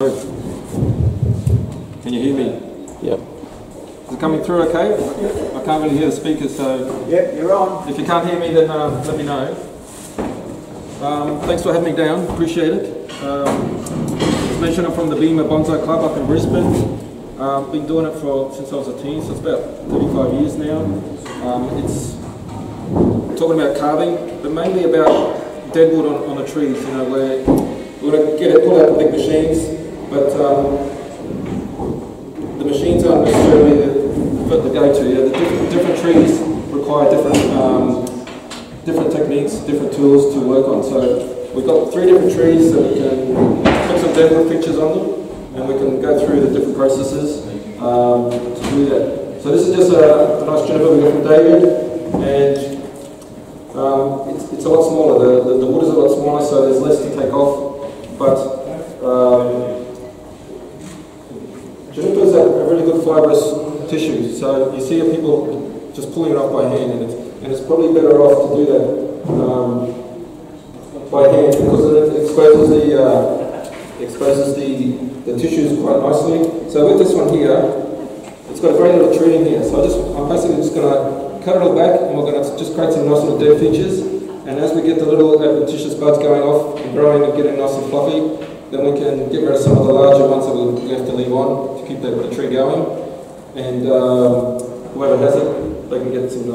Can you hear me? Yep. Is it coming through okay? I can't really hear the speakers, so... Yep, you're on. If you can't hear me, then let me know. Thanks for having me down, appreciate it. As mentioned, I'm from the Bonsai Club up in Brisbane. Been doing it since I was a teen, so it's about 35 years now. It's talking about carving, but mainly about deadwood on the trees, you know, where we want to pull out the big machines, but the machines aren't necessarily the go-to. Yeah, the different trees require different techniques, different tools to work on. So we've got 3 different trees that we can put some deadwood pictures on them, and we can go through the different processes to do that. So this is just a nice juniper we got from David, and it's a lot smaller. The wood is a lot smaller, so there's less to take off. But junipers are really good fibrous tissue, so you see people just pulling it off by hand, and it's probably better off to do that by hand because it exposes the tissues quite nicely. So with this one here, it's got a very little tree in here, so I'm basically just going to cut it all back, and we're going to just create some nice little dead features. And as we get the little adventitious buds going off and growing and getting nice and fluffy, then we can get rid of some of the larger ones that we have to leave on to keep the tree going. And whoever has it, they can get some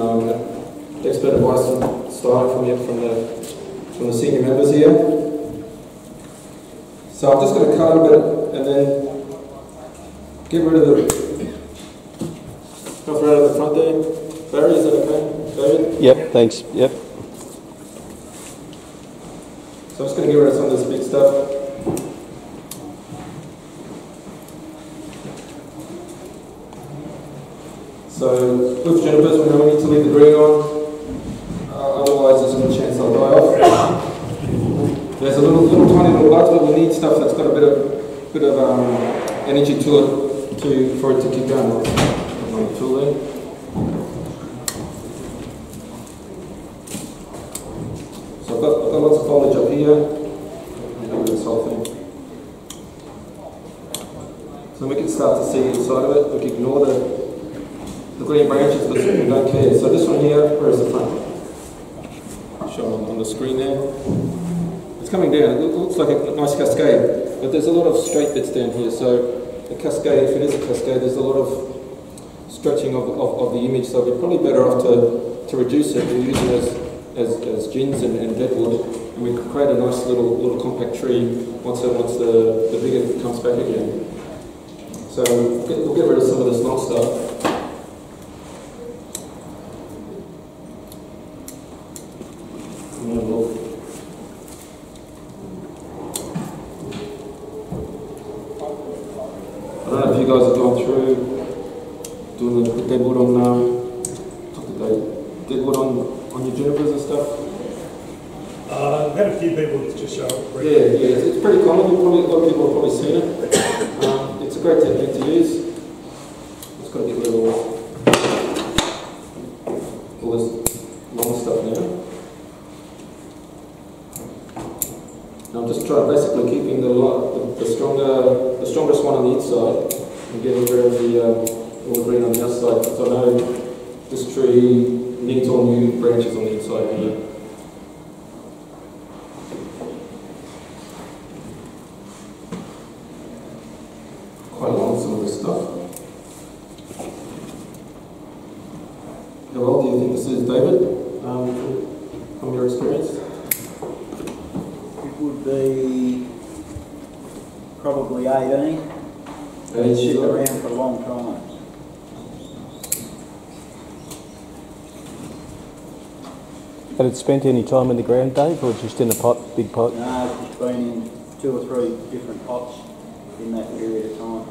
expert advice and styling from the senior members here. So I'm just going to cut a bit and then get rid of the stuff right at the front there. Barry, is that okay? David? Yep, thanks. Yep. So I'm just going to get rid of some of this big stuff. So with junipers, we need to leave the green on, otherwise there's a good chance they'll die off. There's a little tiny little buds, but we need stuff that's got a bit of energy to it for it to keep going. My tool there. So I've got lots of foliage up here. This whole thing. So we can start to see inside of it. We can ignore the green branches because we don't care. So this one here, where is the front? Shown on the screen there. It's coming down. It looks like a nice cascade, but there's a lot of straight bits down here. So the cascade, if it is a cascade, there's a lot of stretching of the image. So we're probably better off to reduce it and use it as gins and deadwood, and we can create a nice little compact tree once the vigor comes back again. So we'll get rid of some of this long stuff. I don't know if you guys have gone through doing the deadwood on deadwood on your junipers and stuff. I've had a few people just show up. Yeah, it's pretty common. A lot of people have probably seen it. It's a great technique to use. Just got to get rid of all this long stuff now. And I'm just basically keeping the strongest one on the inside and getting rid of all the green on the outside. So I know this tree needs all new branches on the inside here. Quite long, some of this stuff. How old do you think this is, David, from your experience? It would be probably 18. It's been around for a long time. Had it spent any time in the ground, Dave, or just in a pot, big pot? No, it's just been in 2 or 3 different pots in that period of time.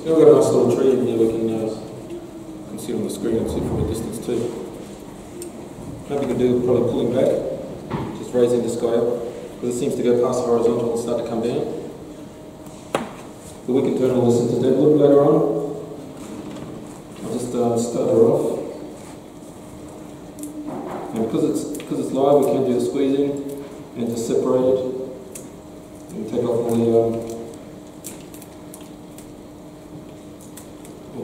We've got a nice little tree in here we can see it on the screen and see from a distance too. Maybe you can do probably pulling back, just raising this guy up, because it seems to go past horizontal and start to come down. But we can turn all this into deadwood later on. I'll just start her off. And because it's live, we can do the squeezing and just separate it and take off all the wood, all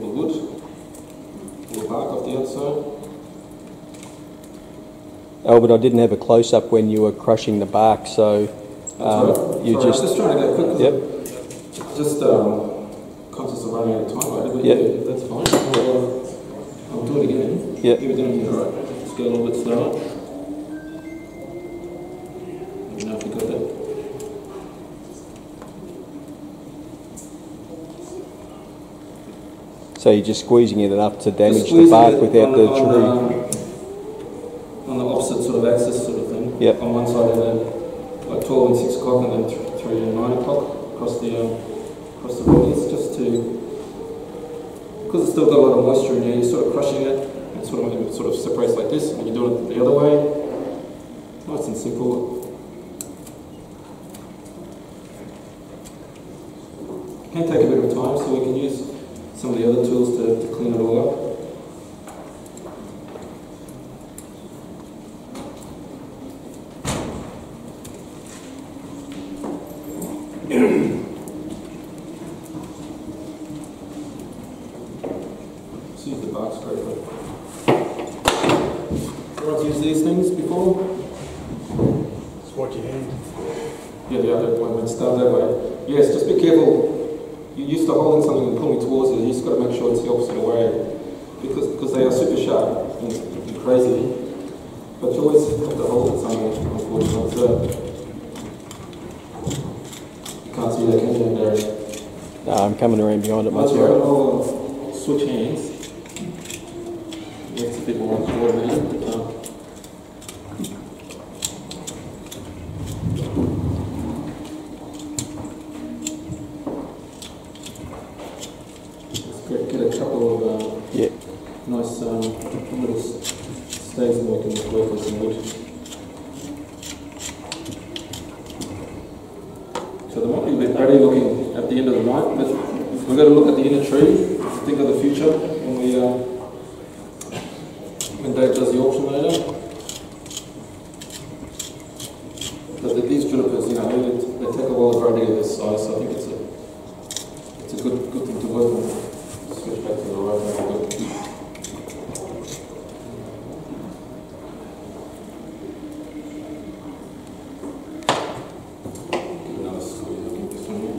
the bark off the outside. Albert, I didn't have a close-up when you were crushing the bark, so Right. you Sorry, just... I'm just trying to go quick. 'Cause Yep. I'm just conscious of running out of time, right? But Yep. yeah, that's fine. I'll do it again. Yep. Give it in. Alright. Just go a little bit slower. Let me know if you got that. So you're just squeezing it enough to damage Just the squeezing bark it without the tree. On the opposite sort of axis sort of thing. Yep. On one side and then like 12 and 6 o'clock and then 3 and 9 o'clock across the bodies, just to, because it's still got a lot of moisture in here, you're sort of crushing it and it sort of separates like this, and you do it the other way. Nice and simple. It can take a bit of time, so we can use some of the other tools to clean it all up. Let's use the bark scraper. Everyone's used these things before? Just watch your hand. Yeah, the other one would start that way. Yes, just be careful. You're used to holding something and pulling towards it. You just got to make sure it's the opposite way, because they are super sharp and crazy. But you always have to hold it somewhere, unfortunately. So you can't see that, can you, Darren? No, I'm coming around behind it Once myself. you're I'll switch hands. It's a bit more coordinated. Get a couple of Yeah. nice little staves and we can work with some wood. So they might be a bit pretty looking at the end of the night, but we've got to look at the inner tree, think of the future when Dave does the auction later. But these junipers, they take a while to grow to get this size, so I think it's a good thing to work on. Switch back to the right one. Give another squeeze, I think this one here.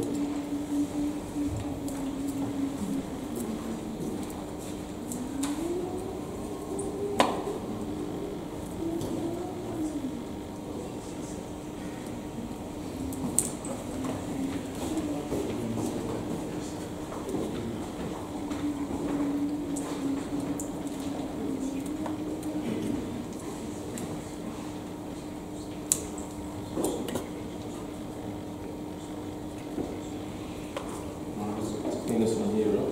Clean this one here up,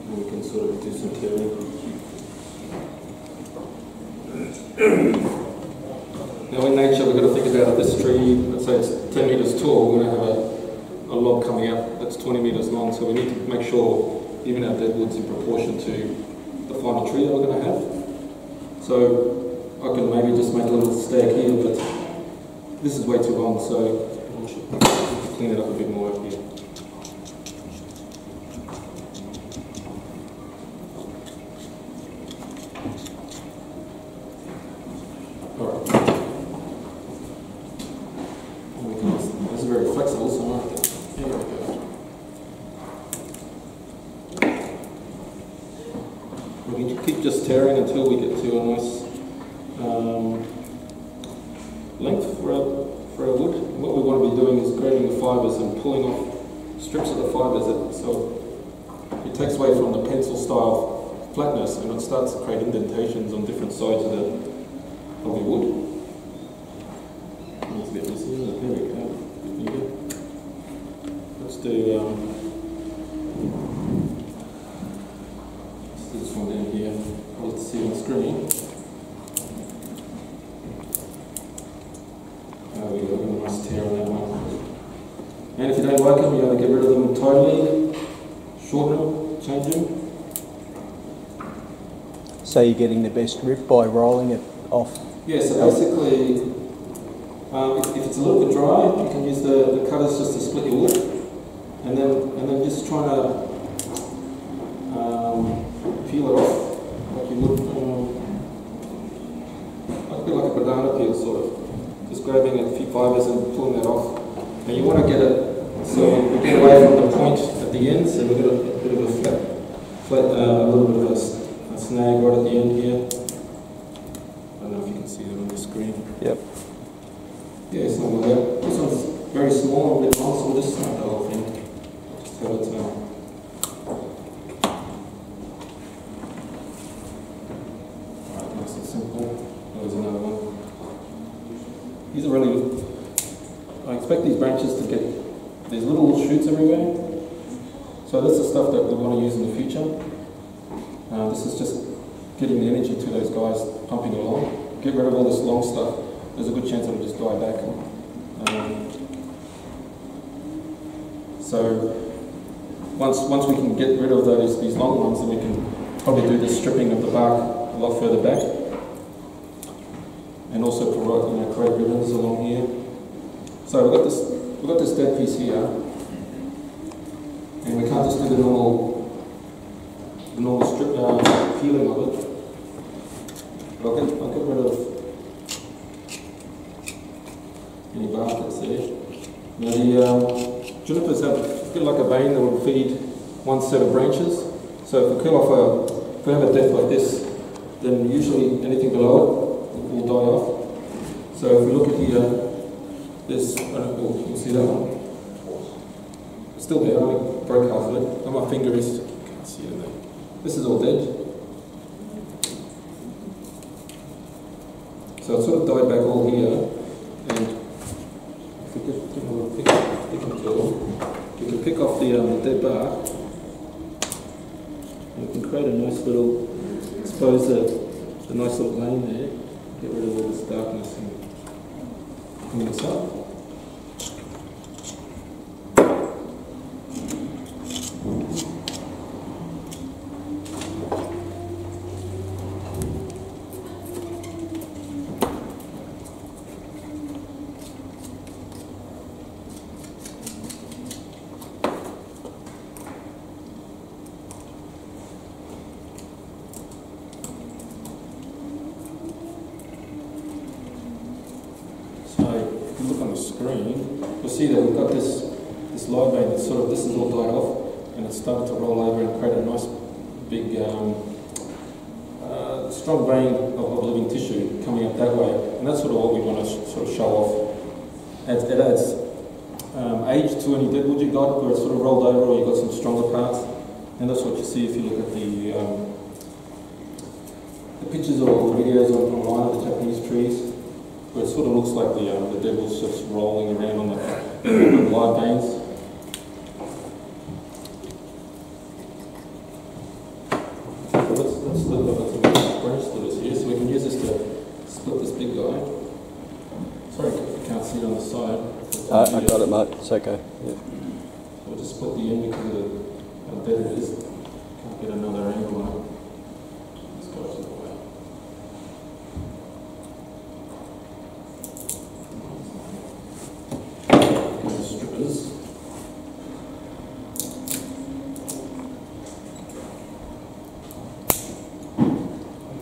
and we can sort of do some tearing. Now in nature we've got to think about this tree, let's say it's 10 metres tall, we're going to have a log coming out that's 20 metres long, so we need to make sure even our deadwood's in proportion to the final tree that we're going to have. So I can maybe just make a little stag here, but this is way too long, so I should clean it up a bit more up here. This is very flexible, so here we go. We can keep just tearing until we get to a nice length for our wood. And what we want to be doing is grating the fibres and pulling off strips of the fibres, so it takes away from the pencil style flatness and it starts to create indentations on different sides of the wood. It's a bit messy, isn't it? There we go. Let's do this one down here. to see on the screen. There we go, got a nice tear on that one. And if you don't like them, you either get rid of them totally, shorten them, change them. So you're getting the best rip by rolling it off? Yeah, so basically, if it's a little bit dry, you can use the cutters just to split your wood, and then just trying to peel it off like you would, like a bit like a banana peel, sort of. Just grabbing a few fibres and pulling that off. And you want to get it so we get away from the point at the end, so we've got a bit of a a little bit of a snag right at the end here. I don't know if you can see that on the screen. Yep. Yeah, something like that. This one's very small and a bit long, so we'll just snap the whole thing. Just have it Alright, nice and simple. There's another one. These are really, I expect these branches to get these little shoots everywhere. So this is stuff that we want to use in the future. This is just getting the energy to those guys pumping along. Get rid of all this long stuff. There's a good chance it'll just die back. So once we can get rid of these long ones, then we can probably do the stripping of the bark a lot further back, and also create ribbons along here. So we've got this dead piece here, and we can't just do the normal strip peeling of it. But I'll get rid of any bark that's there. Now the junipers have a bit like a vein that will feed one set of branches. So if we kill off if we have a depth like this, then usually anything below it will die off. So if we look at here, there's, I don't know, you can see that one. It's still there, I only broke half of it. And my finger is, you can't see it there. This is all dead. So it sort of died back all here. And if we get a little picking tool, we can pick off the dead bark. And we can create a nice little, expose the nice little lane there. Get rid of all this darkness and clean this up. Screen, you'll see that we've got this live vein that's sort of, this is all died off, and it's started to roll over and create a nice big strong vein of living tissue coming up that way, and that's sort of what we want to sort of show off. It adds age to any deadwood you got, where it's sort of rolled over or you've got some stronger parts, and that's what you see if you look at the pictures or videos online of the Japanese trees. But it sort of looks like the devil's just rolling around on the live veins. So let's look at some branch splitters here, so we can use this to split this big guy. Sorry if you can't see it on the side. I got it, mate. It's okay. Yeah. So we'll just split the end because of how dead it is. Can't get another angle on it. This guy's in the way.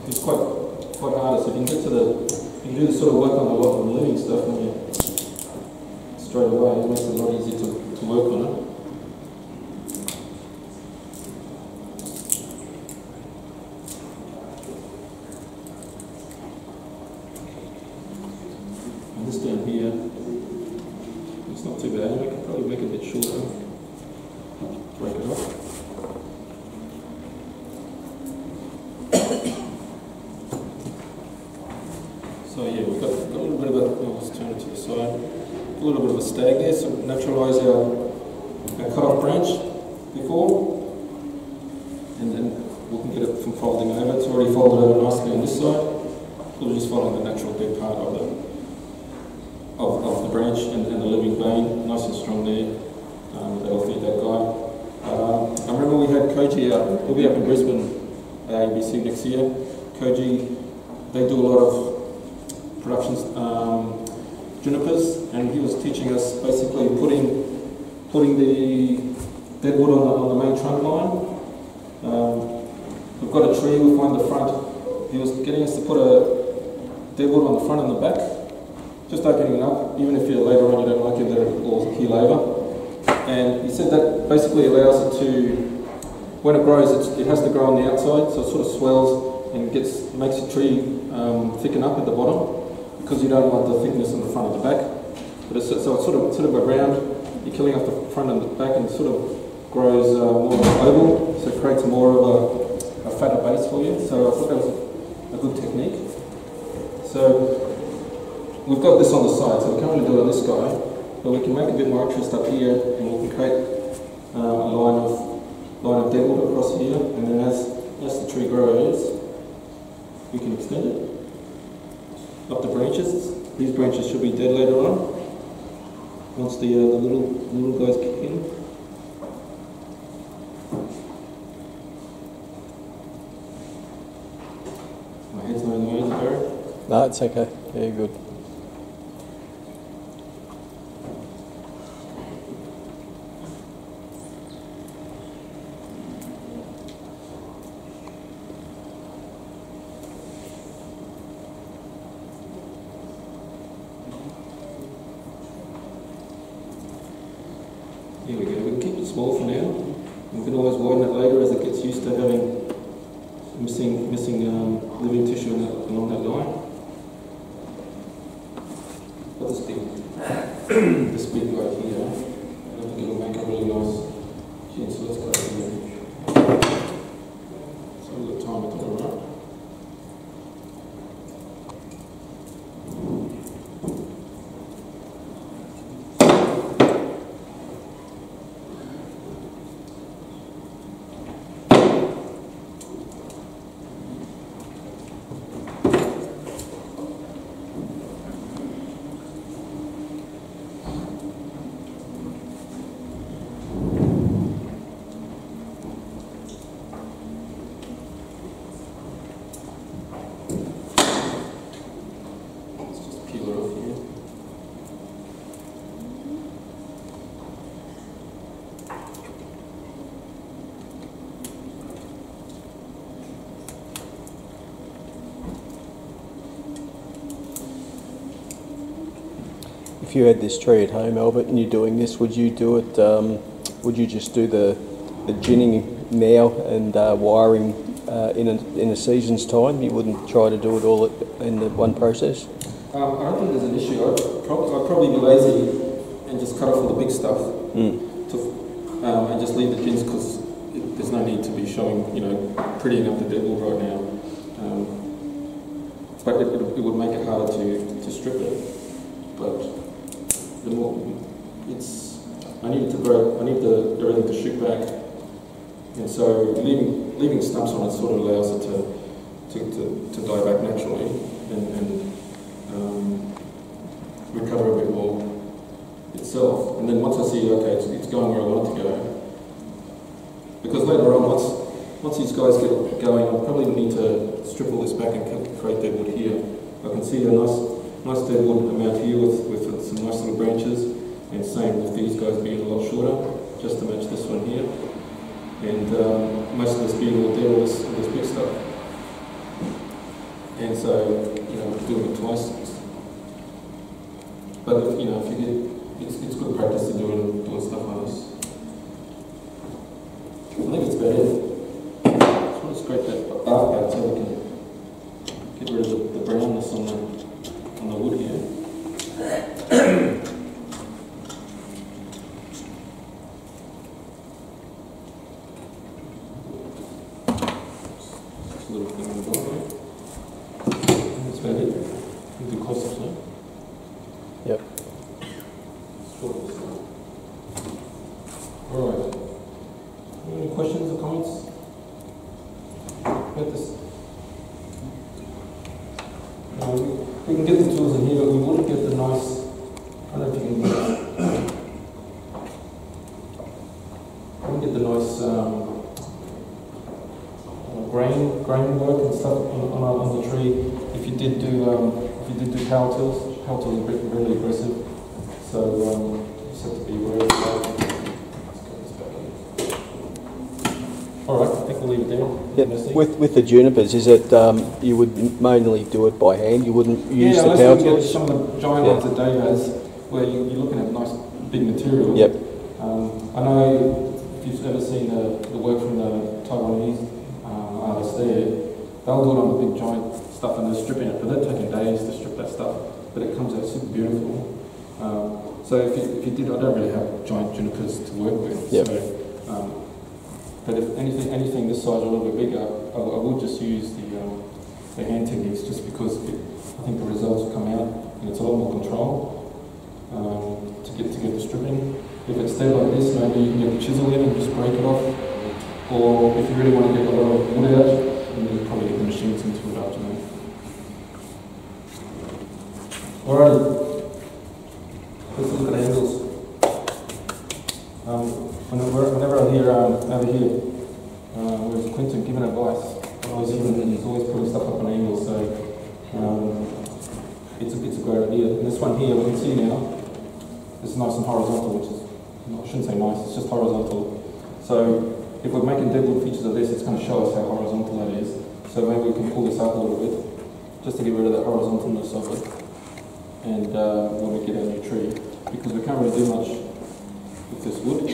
It's quite hard, so if you can get to you can do this sort of work on a lot of the living stuff, and you straight away, it makes it a lot easier to work on it. And this down here, it's not too bad. I can probably make it a bit shorter. Break it off. So yeah, we've got a little bit of let's turn it to the side. A little bit of a stag there, so naturalise our cut-off branch before, and then we can get it from folding over. It's already folded over nicely on this side. We're just following the natural dead part of the branch and the living vein, nice and strong there. That'll feed that guy. I remember we had Koji out. He'll be up in Brisbane ABC next year. Koji, they do a lot of productions, junipers, and he was teaching us basically putting the deadwood on the main trunk line. We've got a tree, we'll find the front. He was getting us to put a deadwood on the front and the back, just opening it up, even if you later on you don't like it, that it will heal over. And he said that basically allows it to, when it grows, it has to grow on the outside, so it sort of swells and makes the tree thicken up at the bottom, because you don't want the thickness in the front and the back. But so it's sort of around, you're killing off the front and the back, and it sort of grows more oval, so it creates more of a fatter base for you. So I thought that was a good technique. So we've got this on the side, so we can't really do it on this guy, but we can make a bit more interest up here, and we can create a line of deadwood across here, and then as the tree grows, we can extend it up the branches. These branches should be dead later on, once the little guys kick in. My head's not in the way, is it, Barry? No, it's okay. Yeah, good. Here we go. We can keep it small for now. We can always widen it later as it gets used to having missing living tissue along that line. But this big guy here, I think it'll make a really nice chin. So let's go here. So we've got time with it, alright? If you had this tree at home, Albert, and you're doing this, would you do it? Would you just do the ginning now and wiring in a season's time? You wouldn't try to do it all in the one process? I don't think there's an issue. I'd probably be lazy and just cut off all the big stuff and just leave the gins, because there's no need to be showing, prettying up the deadwood right now. But it would make it harder to strip it. But the more I need everything to shoot back, and so leaving stumps on it sort of allows it to die back naturally and recover a bit more itself. And then once I see, okay, it's going where I want it to go, because later on, once these guys get going, I'll probably need to strip all this back and create deadwood here. I can see a nice deadwood amount here with some nice little branches, and same with these guys being a lot shorter, just to match this one here, and most of this being all dead, all this big stuff. And so, we're doing it twice. But if you it's good practice to doing stuff like this. I think it's about it. Just want to scrape that bark out so we can get rid of the brownness on the wood here. Just a little thing on the bottom there. That's about it. We can do close-ups now. Yep. Alright. Any questions or comments about this We can get the tools in here, but we wouldn't get the nice, I don't know if you can get it. We wouldn't get the nice grain work and stuff on the tree. If you did do power tools are really aggressive. So you just have to be aware of that. All right, I think we'll leave it there. Yep. With the junipers, is it you would mainly do it by hand? You wouldn't use the power tools? tools? Some of the giant ones that Dave has, where you're looking at nice big material. Yep. I know if you've ever seen the work from the Taiwanese artists there, they'll do it on the big giant stuff and they're stripping it, but they're taking days to strip that stuff, but it comes out super beautiful. So if you did, I don't really have giant junipers to work with. Yep. So, but if anything this size or a little bit bigger, I would just use the hand techniques, just because I think the results will come out and it's a lot more control to get the stripping. If it's dead like this, maybe you can get the chisel in and just break it off. Or if you really want to get a lot of wood out, then you probably get the machines into it after that. Alrighty, let's look at angles. Whenever I hear over here, where's Quentin giving advice, I always hear him, he's always putting stuff up on angles, so it's a great idea. And this one here, we can see now, it's nice and horizontal, which is, I shouldn't say nice, it's just horizontal. So if we're making deadwood features of this, it's going to show us how horizontal that is. So maybe we can pull this up a little bit, just to get rid of that horizontalness of it. And when we get our new tree, because we can't really do much with this wood.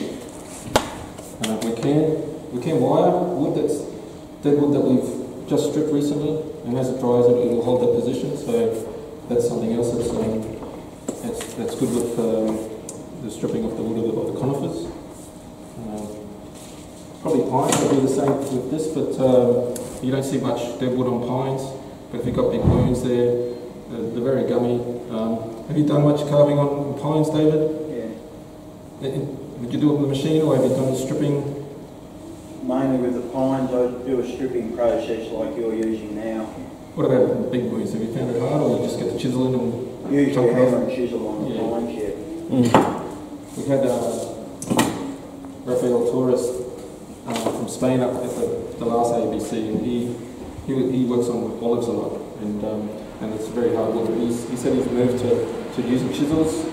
We can wire wood that's dead wood that we've just stripped recently, and as it dries, it will hold that position. So that's something else that's good with the stripping of the wood of the conifers. Probably pines will do the same with this, but you don't see much dead wood on pines. But if you've got big wounds there, they're very gummy. Have you done much carving on pines, David? Yeah. Would you do it with the machine, or have you done stripping? Mainly with the pines, I do a stripping process like you're using now. What about big wounds? Have you found it hard, or you just get the chisel in and usually hammer and chisel on the pines, yeah. We had Rafael Torres from Spain up at the last ABC, and he works on olives a lot, and it's very hard work. He said he's moved to using chisels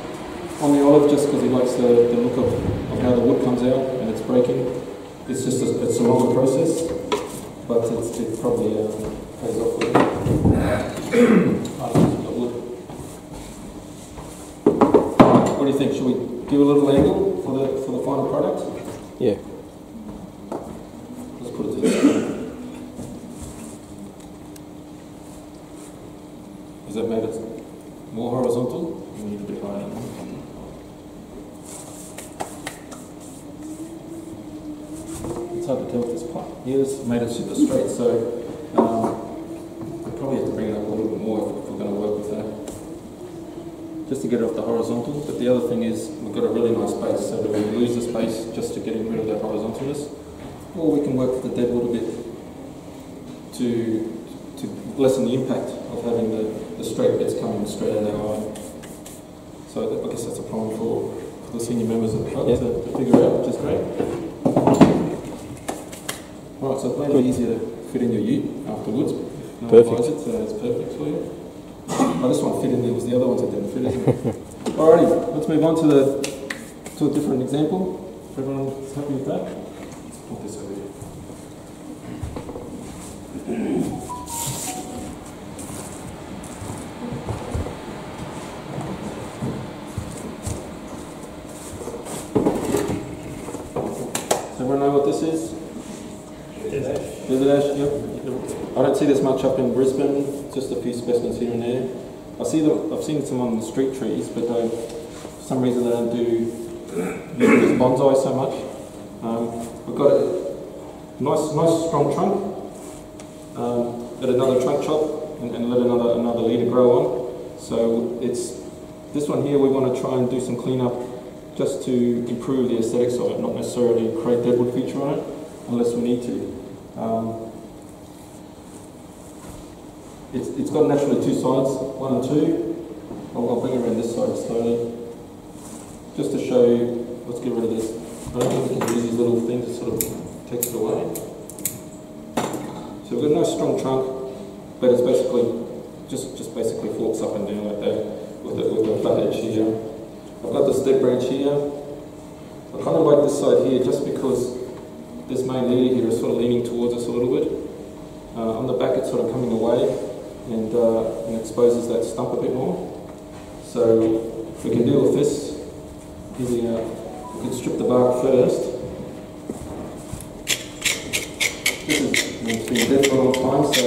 on the olive just because he likes the look of how the wood comes out and it's breaking. It's just it's a longer process, but it probably pays off with What do you think? Should we do a little angle for the final product? Yeah. Let's put it to this way. Has that made it more horizontal? We need a bit higher. It's hard to tell with this part. Here's made it super straight, so we probably have to bring it up a little bit more if we're going to work with that. Just to get it off the horizontal. But the other thing is we've got a really nice space, so do we lose the space just to getting rid of that horizontalness? Or we can work with the dead wood a bit to lessen the impact of having the straight bits coming straight out of our eye. So I guess that's a problem for the senior members of the club to figure out, which is great. Right, so it's made it easier to fit in your ute afterwards. No one buys it, so it's perfect for you. Oh, this one fit in there, was the other ones that didn't fit, isn't it? Alrighty, let's move on to a different example. If everyone's happy with that. Let's put this over here. Does everyone know what this is? Desert ash, yep. I don't see this much up in Brisbane, just a few specimens here and there. I've seen some on the street trees, but for some reason they don't use bonsai so much. We've got a nice strong trunk. Let another trunk chop and let another leader grow on. So this one here we want to try and do some cleanup just to improve the aesthetics of it, not necessarily create deadwood feature on it, unless we need to. it's got naturally two sides, 1 and 2. I'll bring it around this side slowly, just to show you. Let's get rid of this. I don't think we can use these little things to sort of text it away. So we've got a nice strong trunk, but it's basically just basically forks up and down like that with the flat edge here. I've got this dead branch here. I kind of like this side here just because this main leader here is sort of leaning towards us a little bit. On the back it's sort of coming away and exposes that stump a bit more. So we can deal with this. We can strip the bark first. It's been dead for a long time, so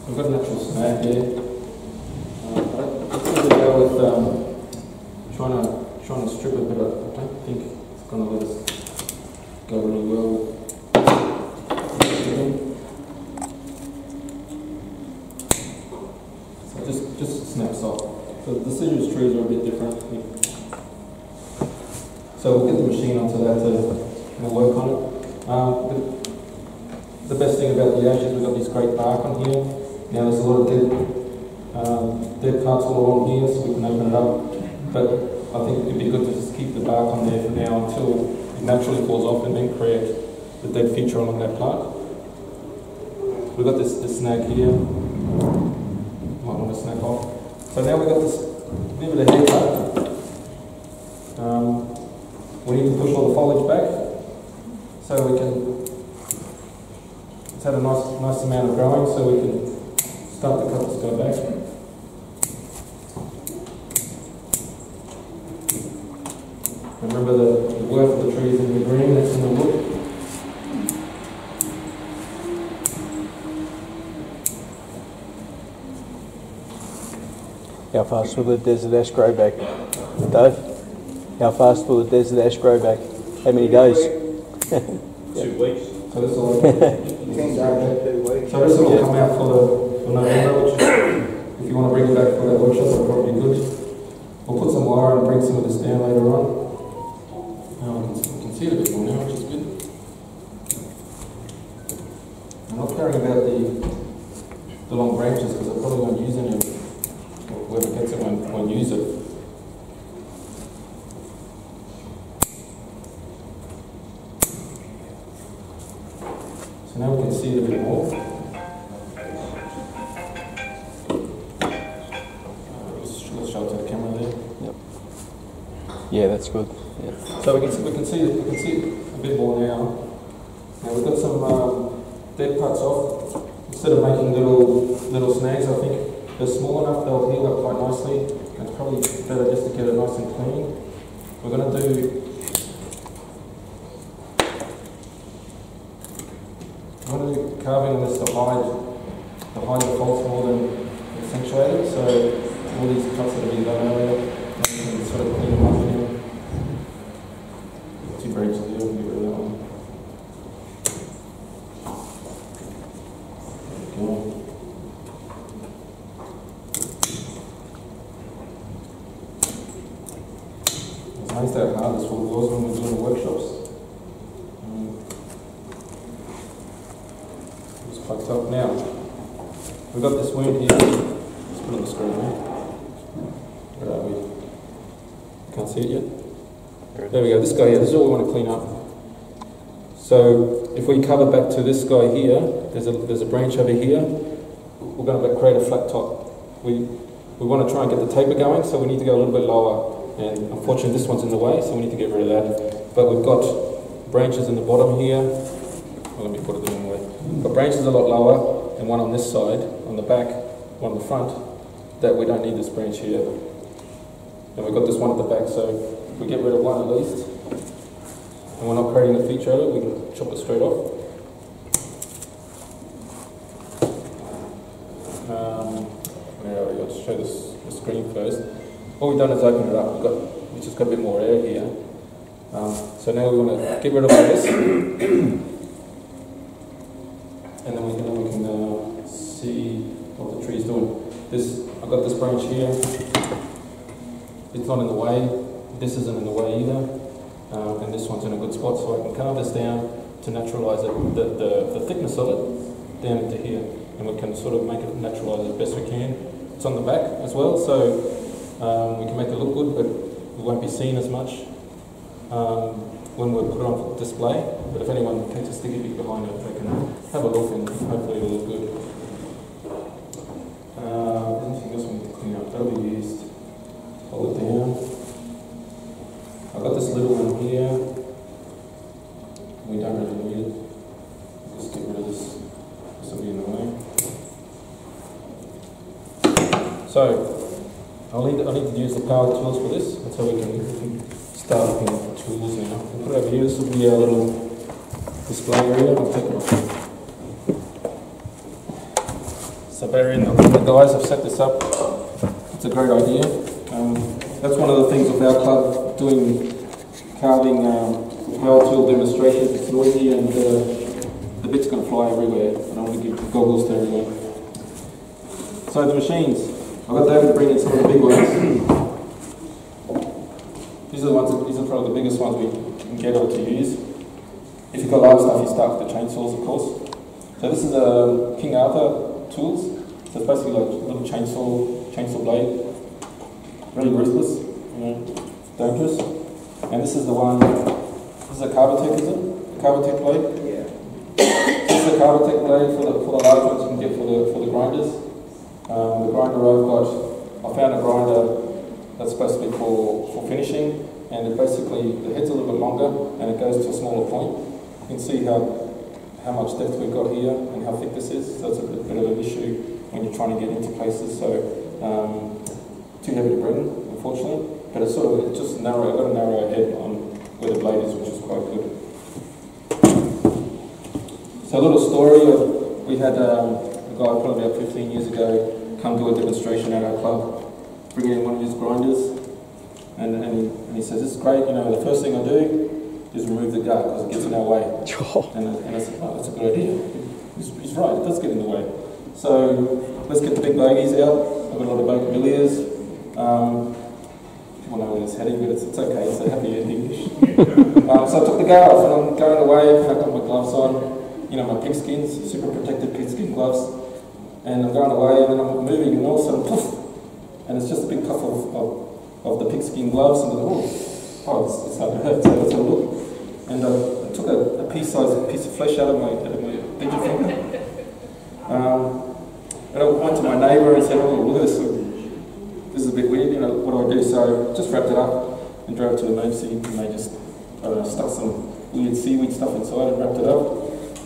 we've got a natural snag here. I think we go with trying to strip it, but I don't think it's going to let us go really well. So it just snaps off. So the deciduous trees are a bit different. So we'll get the machine onto that to work on it. The best thing about the ash is we've got this great bark on here. Now there's a lot of dead parts all along here, so we can open it up. But I think it'd be good to just keep the bark on there for now until it naturally falls off and then create the dead feature along that part. We've got this snag here. Might want to snap off. So now we've got this little bit of haircut. We need to push all the foliage back so we can. It's had a nice amount of growing, so we can start to cut this guy back. Remember the worth of the trees in the green that's in the wood. How fast will the desert ash grow back, Dave? How fast will the desert ash grow back? How many days? 2 weeks. So this will come out for November, which if you want to bring it back for that workshop, that'll probably be good. We'll put some wire and bring some of this down later on. Now we can see it a bit more now, which is good. I'm not caring about the long branches because I probably won't use any of it. Whoever gets it won't use it. So now we can see it a bit more. Let's show it to the camera there. Yep. Yeah, that's good. Yeah. So we can see it a bit more now. Now we've got some dead parts off. Instead of making little snags, I think they're small enough, they'll heal up quite nicely. It's probably better just to get it nice and clean. We're going to do carving on this to hide the faults more than accentuate it. So all these cuts that have been done earlier, we can sort of clean them up again. 2 branches here, we'll get rid of that one. Okay. It's nice how hard this wood was when we were doing the workshops. Fucked up. Now, we've got this wound here. Let's put it on the screen there. Where are we? Can't see it yet. There we go, this guy here, this is all we want to clean up. So, if we cover back to this guy here, there's a branch over here, we're going to create a flat top. We want to try and get the taper going, so we need to go a little bit lower. And unfortunately this one's in the way, so we need to get rid of that. But we've got branches in the bottom here. Well, let me put it the wrong way. Got branches a lot lower, and one on this side, on the back, one on the front, that we don't need this branch here. And we've got this one at the back, so if we get rid of one at least, and we're not creating a feature of it, we can chop it straight off. Where are we? Let's show the screen first. What we've done is open it up. We've just got a bit more air here. So now we want to get rid of all this. and then we can see what the tree is doing. I've got this branch here. It's not in the way. This isn't in the way either, and this one's in a good spot, so I can carve this down to naturalise it, the thickness of it down into here, and we can sort of make it naturalise as best we can. It's on the back as well, so we can make it look good, but it won't be seen as much when we put it on for display. But if anyone takes a sticky pic behind it, they can have a look and hopefully it'll look good. Anything else we need to clean up? That'll be used. Hold it down. I've got this little one here. We don't really need it. Just get rid of this. This will be in the way. So, I need to use the power tools for this. That's how we can start looking at the tools now. We'll put it over here. This will be our little display area. I'll take it off. So Barry and the guys have set this up. It's a great idea. That's one of the things with our club, doing carving power tool demonstrations. It's noisy and the bit's going to fly everywhere. I don't want to give goggles to everyone. So the machines. I've got David bring in some of the big ones. These are probably the biggest ones we can get able to use. If you've got large stuff, you start with the chainsaws, of course. So this is a King Arthur tools. So it's basically like a little chainsaw blade. Really ruthless, dangerous. And this is the one, this is a Carbatech, is it? A Carbatech blade? Yeah. This is a Carbatech blade for the large ones you can get for the grinders. The grinder I found a grinder that's supposed to be for finishing, and it basically, the head's a little bit longer and it goes to a smaller point. You can see how much depth we've got here and how thick this is. So it's a bit of an issue when you're trying to get into places. So too heavy to bring, unfortunately. But it's just narrow. I've got a narrow head on where the blade is, which is quite good. So a little story we had a guy probably about 15 years ago come do a demonstration at our club, bring in one of his grinders, and he says, "This is great. The first thing I do is remove the gut because it gets in our way." And I said, "Oh, that's a good idea." He's right. It does get in the way. So let's get the big bogies out. I've got a lot of bougainvilleas. People know where it's heading, but it's okay. It's a happy ending. So I took the guard off and I'm going away. I've got my gloves on, my pigskins, super protected pigskin gloves. And I'm going away and then I'm moving and all of a sudden, poof! And it's just a big puff of the pigskin gloves and it's hard to hurt. So let's have a look. And I took a pea-sized piece of flesh out of my digit finger. And I went to my neighbour and said, "Oh, look at this. This is a bit weird, what do I do?" So I just wrapped it up and drove to the emergency and they just, stuck some weird seaweed stuff inside and wrapped it up.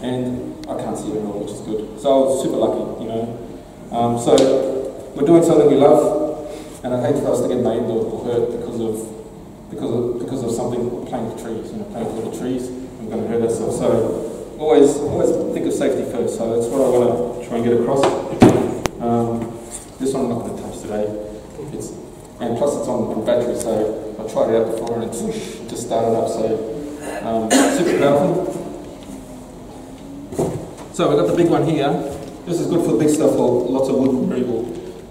And I can't see it at all, which is good. So I was super lucky, So we're doing something we love, and I'd hate for us to get maimed or hurt because of something, playing with trees, playing with little trees, and we're going to hurt ourselves. So always think of safety first. So that's what I want to try and get across. This one I'm not going to touch today. And plus it's on battery, so I tried it out before and it just started up. So super powerful. So we've got the big one here. This is good for big stuff or lots of wood removal,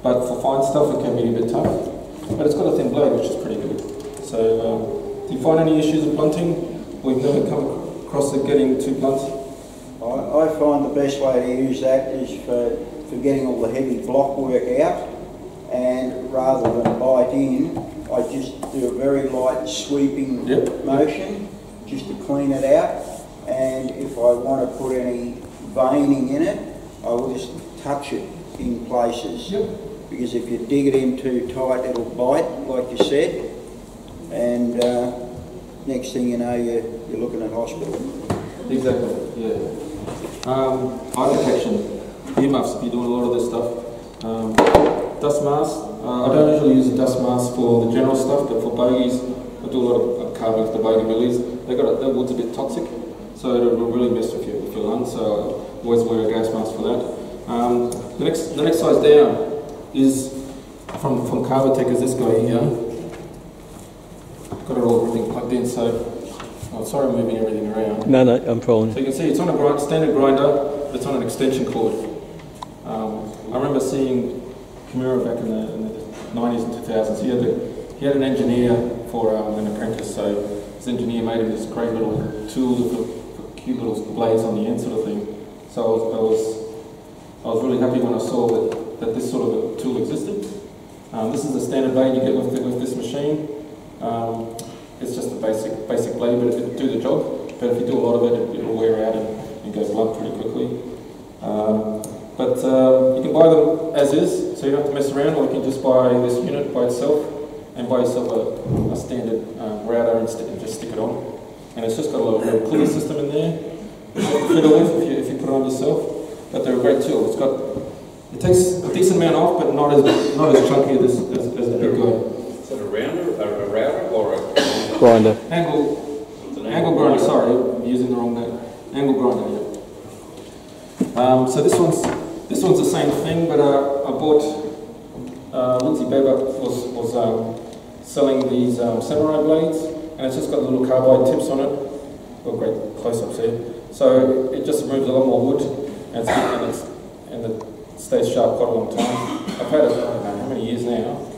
but for fine stuff it can be a bit tough. But it's got a thin blade, which is pretty good. So do you find any issues with blunting? We've never come across it getting too blunt. I find the best way to use that is for getting all the heavy block work out, and rather than bite in, I just do a very light sweeping motion just to clean it out. And if I want to put any veining in it, I will just touch it in places. Because if you dig it in too tight, it'll bite, like you said, and next thing you know, you're looking at hospital. Exactly, yeah. Eye detection, earmuffs, if you're doing a lot of this stuff. Dust mask, I don't usually use a dust mask for the general stuff, but for bogies, I do a lot of carving for the bougainvilleas. Their wood's a bit toxic, so it'll really mess with your lungs, so I always wear a gas mask for that. The next size down is from Carbatech, is this guy here. Got it all everything plugged in, so sorry I'm moving everything around. No, I'm following. So you can see it's on a standard grinder. it's on an extension cord. I remember seeing Kimura back in the 90s and 2000s. He had an engineer for an apprentice, so his engineer made him this great little tool for cute little blades on the end, sort of thing. So I was really happy when I saw that this sort of a tool existed. This is the standard blade you get with this machine. It's just a basic blade, but it'll do the job. But if you do a lot of it, it'll wear out and go blunt pretty quickly. But you can buy them as is, so you don't have to mess around, or you can just buy this unit by itself and buy yourself a standard router and just stick it on. And it's just got a little cooling system in there. You have to fiddle with if you put it on yourself. But they're a great tool. It takes a decent amount off, but not as chunky as the big guy. Is it a router or a grinder? Angle grinder. Sorry, I'm using the wrong name. Angle grinder. Yeah. So this one's the same thing, but I bought. Lindsay Beber was selling these samurai blades, and it's just got little carbide tips on it. Got great close-ups here. So it just removes a lot more wood, and it stays sharp quite a long time. I've had it, I don't know how many years now,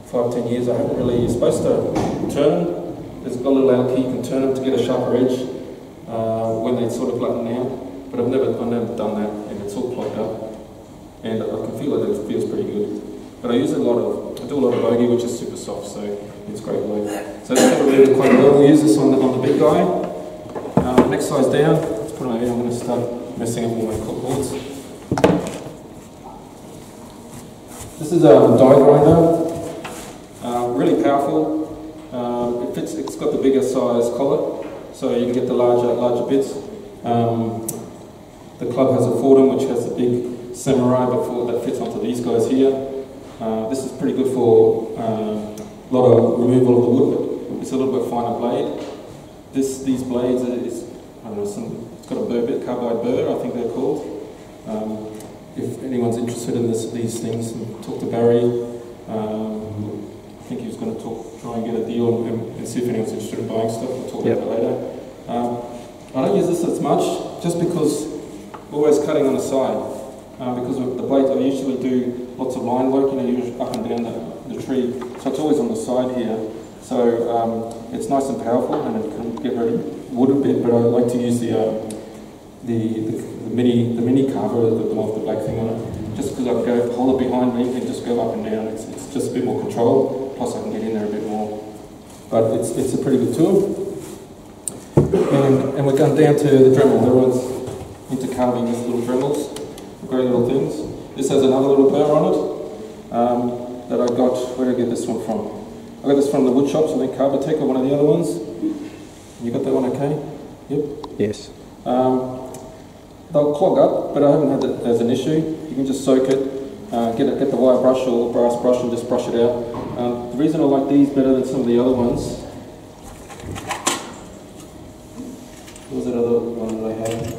5-10 years. I haven't really. You're supposed to turn. There's got a little L key. You can turn them to get a sharper edge when they sort of flatten out. But I've never done that, and it's all plugged up, and I can feel it. It feels pretty good. But I do a lot of bogey, which is super soft, so it's great work. So it's going to really quite well. We'll use this on the big guy. Next size down. Let's put them over here. I'm going to start messing up all my cords. This is a die grinder. Really powerful. It's got the bigger size collet, so you can get the larger bits. The club has a Fordham, which has the big samurai, but that fits onto these guys here. This is pretty good for a lot of removal of the wood, but it's a little bit finer blade. These blades, I don't know, it's got a burr bit, carbide burr, I think they're called. If anyone's interested in these things, talk to Barry. I think he was going to try and get a deal and see if anyone's interested in buying stuff. We'll talk about that later. I don't use this as much, just because we're always cutting on the side. Because of the blades, I usually do lots of line work, usually up and down the tree, so it's always on the side here. So it's nice and powerful, and it can get rid of wood a bit. But I like to use the mini carver, the one with the black thing on it, just because I can go hold it behind me and just go up and down. It's just a bit more control. Plus, I can get in there a bit more. But it's a pretty good tool. And we're going down to the Dremel. Everyone's into carving these little Dremels. Great little things. This has another little burr on it that I got. Where did I get this one from? I got this from the wood shops, I think Carbotech or one of the other ones. You got that one okay? Yep. Yes. They'll clog up, but I haven't had that as an issue. You can just soak it, get the wire brush or brass brush and just brush it out. The reason I like these better than some of the other ones. What was that other one that I had?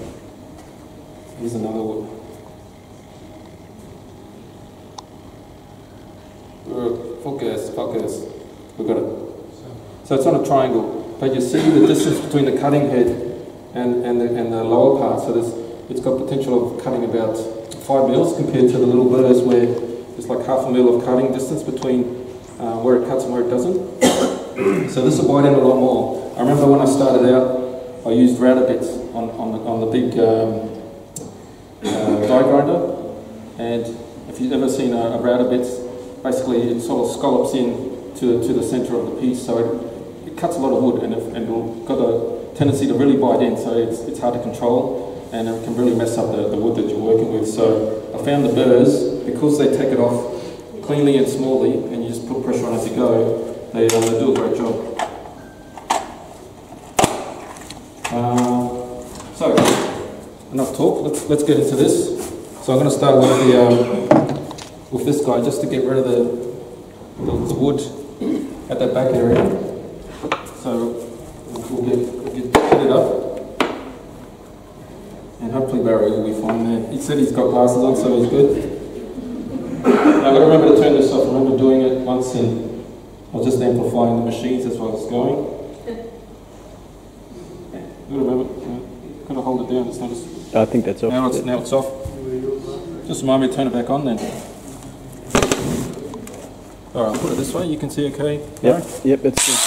Here's another one. Focus. We've got it. So it's on a triangle, but you see the distance between the cutting head and the lower part. So it's got potential of cutting about 5 mils compared to the little burrs where there's like half a mil of cutting distance between where it cuts and where it doesn't. So this will bite in a lot more. I remember when I started out, I used router bits on the big die grinder, and if you've ever seen a router bits, basically it sort of scallops in to the centre of the piece, so it cuts a lot of wood, and it's got a tendency to really bite in, so it's hard to control, and it can really mess up the wood that you're working with. So I found the burrs, because they take it off cleanly and smallly, and you just put pressure on as you go, they do a great job. So enough talk. Let's get into this. So I'm going to start with this guy, just to get rid of the wood at that back area. So we'll get it up, and hopefully Barry will be fine there. He said he's got glasses on, so he's good. Now I've got to remember to turn this off. I remember doing it once, and I was just amplifying the machines as well as it's going. You've got to remember, got to hold it down. It's not just I think that's off. Now it's off. Just remind me to turn it back on then. Alright, I'll put it this way, you can see okay? Yep, yep, that's good.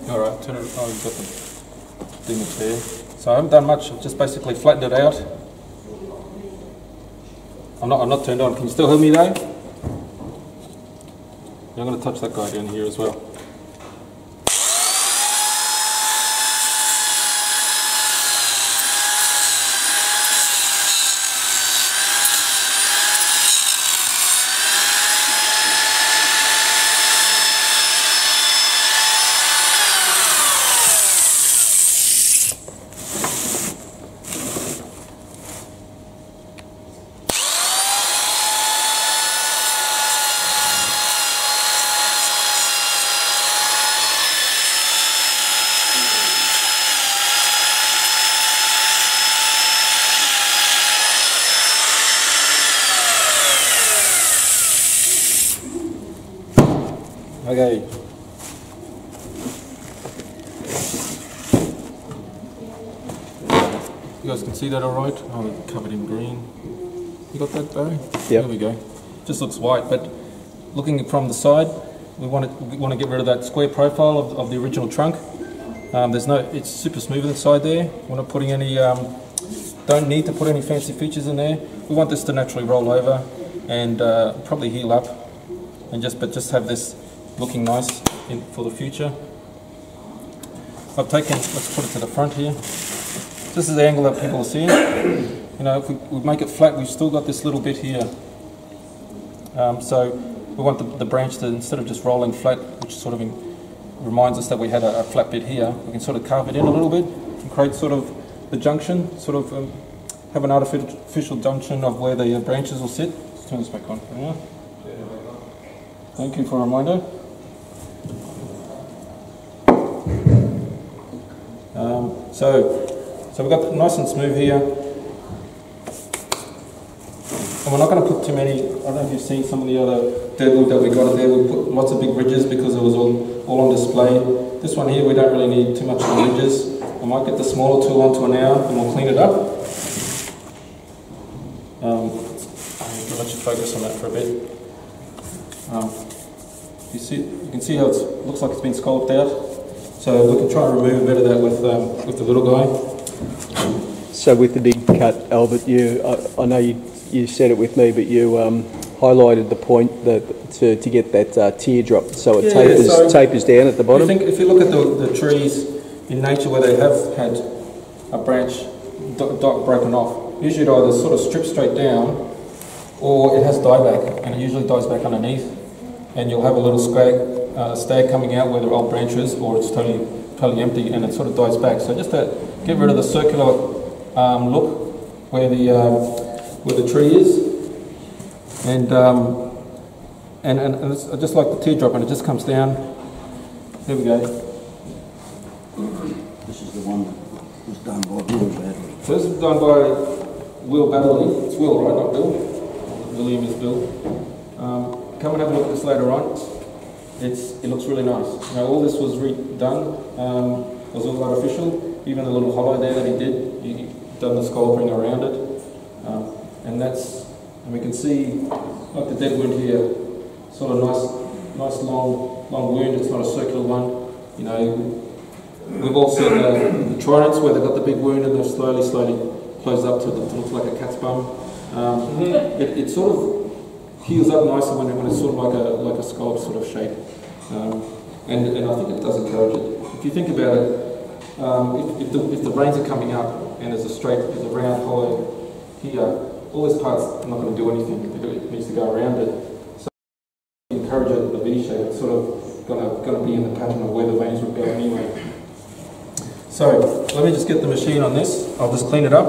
Alright, turn it, oh, you've got the thing there. So I haven't done much, I've just basically flattened it out. I'm not turned on, can you still hear me though? Yeah, I'm going to touch that guy down here as well. Okay. You guys can see that all right? Oh, it's covered in green. You got that, Barry? Yep. There we go. Just looks white, but looking from the side, we want to get rid of that square profile of the original trunk. It's super smooth inside there. We're not putting any, don't need to put any fancy features in there. We want this to naturally roll over and probably heal up, and just have this looking nice for the future. I've taken, let's put it to the front here. This is the angle that people are seeing. You know, if we make it flat, we've still got this little bit here. So we want the branch to, instead of just rolling flat, which sort of reminds us that we had a flat bit here, we can sort of carve it in a little bit and create sort of the junction, sort of have an artificial junction of where the branches will sit. Let's turn this back on for now. Thank you for a reminder. So we've got it nice and smooth here, and we're not going to put too many. I don't know if you've seen some of the other deadwood that we got there. We put lots of big ridges because it was all on display. This one here, we don't really need too much of the ridges. I might get the smaller tool onto an hour and we'll clean it up. I'll let you focus on that for a bit. You can see how it looks like it's been scalloped out. So we can try and remove a bit of that with the little guy. So with the big cut, Albert, I know you said it with me, but you highlighted the point that to get that teardrop, so it tapers down at the bottom. If you look at the trees in nature where they have had a branch broken off, usually it either sort of strips straight down or it has dieback, and it usually dies back underneath, and you'll have a little stag coming out where there are old branches, or it's totally empty and it sort of dies back. So just to get rid of the circular look where the tree is, and it's just like the teardrop, and it just comes down. There we go. This is the one that was done by Bill badly. So this is done by Will Baddeley. It's Will, right, not Bill. William is Bill. Come and have a look at this later on. It looks really nice. Now all this was redone. It was all artificial. Even the little hollow there that he did, he done the sculpting around it. And we can see like the dead wound here, sort of nice long wound. It's not a circular one. You know, we've all seen the tridents where they've got the big wound and they're slowly close up to it looks like a cat's bum. It sort of heals up nicely when it's sort of like a skull sort of shape. And I think it does encourage it. If you think about it, if the veins are coming up and there's a round hollow here, all this part's not going to do anything. It needs to go around it. So if you encourage it in the V shape, it's sort of going to be in the pattern of where the veins would go anyway. So let me just get the machine on this. I'll just clean it up,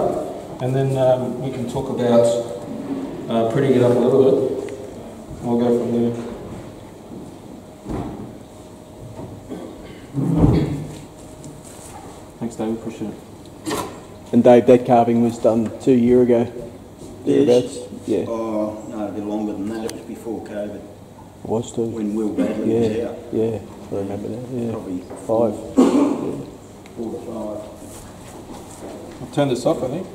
and then we can talk about prettying it up a little bit. We'll go from there. Thanks, Dave. Appreciate it. And Dave, that carving was done 2 years ago. Thereabouts? Yeah. Oh, no, a bit longer than that. It was before COVID. It was too. When Will Badley was out. Yeah, I remember that. Yeah. Probably 5. 4 to 5. I'll turn this off, I think.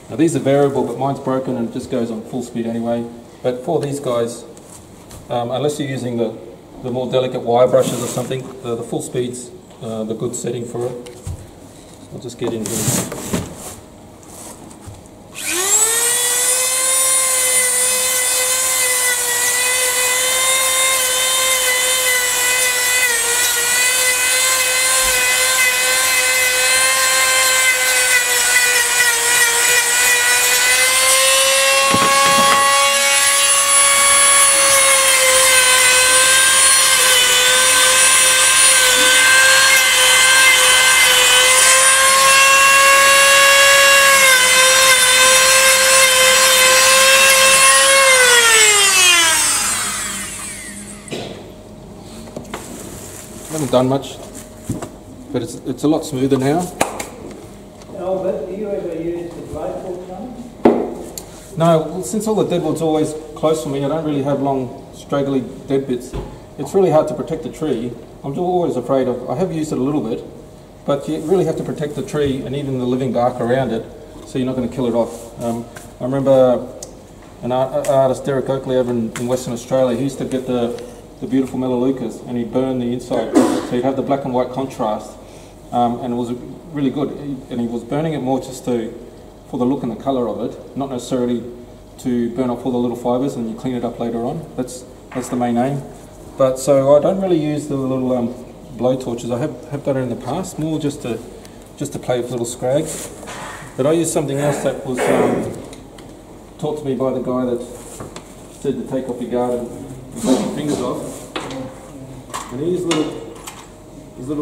Now these are variable, but mine's broken and it just goes on full speed anyway. But for these guys, unless you're using the more delicate wire brushes or something, the full speed's the good setting for it. I'll just get in here. Haven't done much, but it's a lot smoother now. Albert, do you ever use the blade for something? No, well, since all the deadwood's always close for me, I don't really have long, straggly dead bits. It's really hard to protect the tree. I'm always afraid of. I have used it a little bit, but you really have to protect the tree and even the living bark around it, so you're not going to kill it off. I remember an artist, Derek Oakley, over in Western Australia. He used to get the beautiful melaleucas, and he'd burn the inside, so you'd have the black and white contrast, and it was really good. And he was burning it more just for the look and the colour of it, not necessarily to burn off all the little fibres and you clean it up later on. That's the main aim. But so I don't really use the little blow torches. I have done it in the past, more just to play with little scrags. But I use something else that was taught to me by the guy that said to take off your guard and take your fingers off. And these are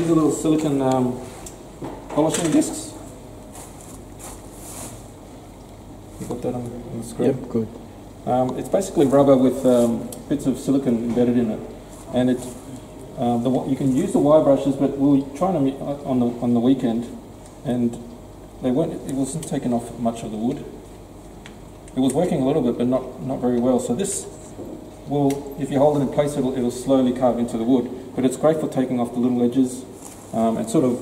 little silicon polishing discs. You got that on the screen? Yep, good. It's basically rubber with bits of silicon embedded in it, and you can use the wire brushes, but we were trying them on the weekend, and it wasn't taking off much of the wood. It was working a little bit, but not very well. So this will, if you hold it in place, it'll slowly carve into the wood. But it's great for taking off the little edges and sort of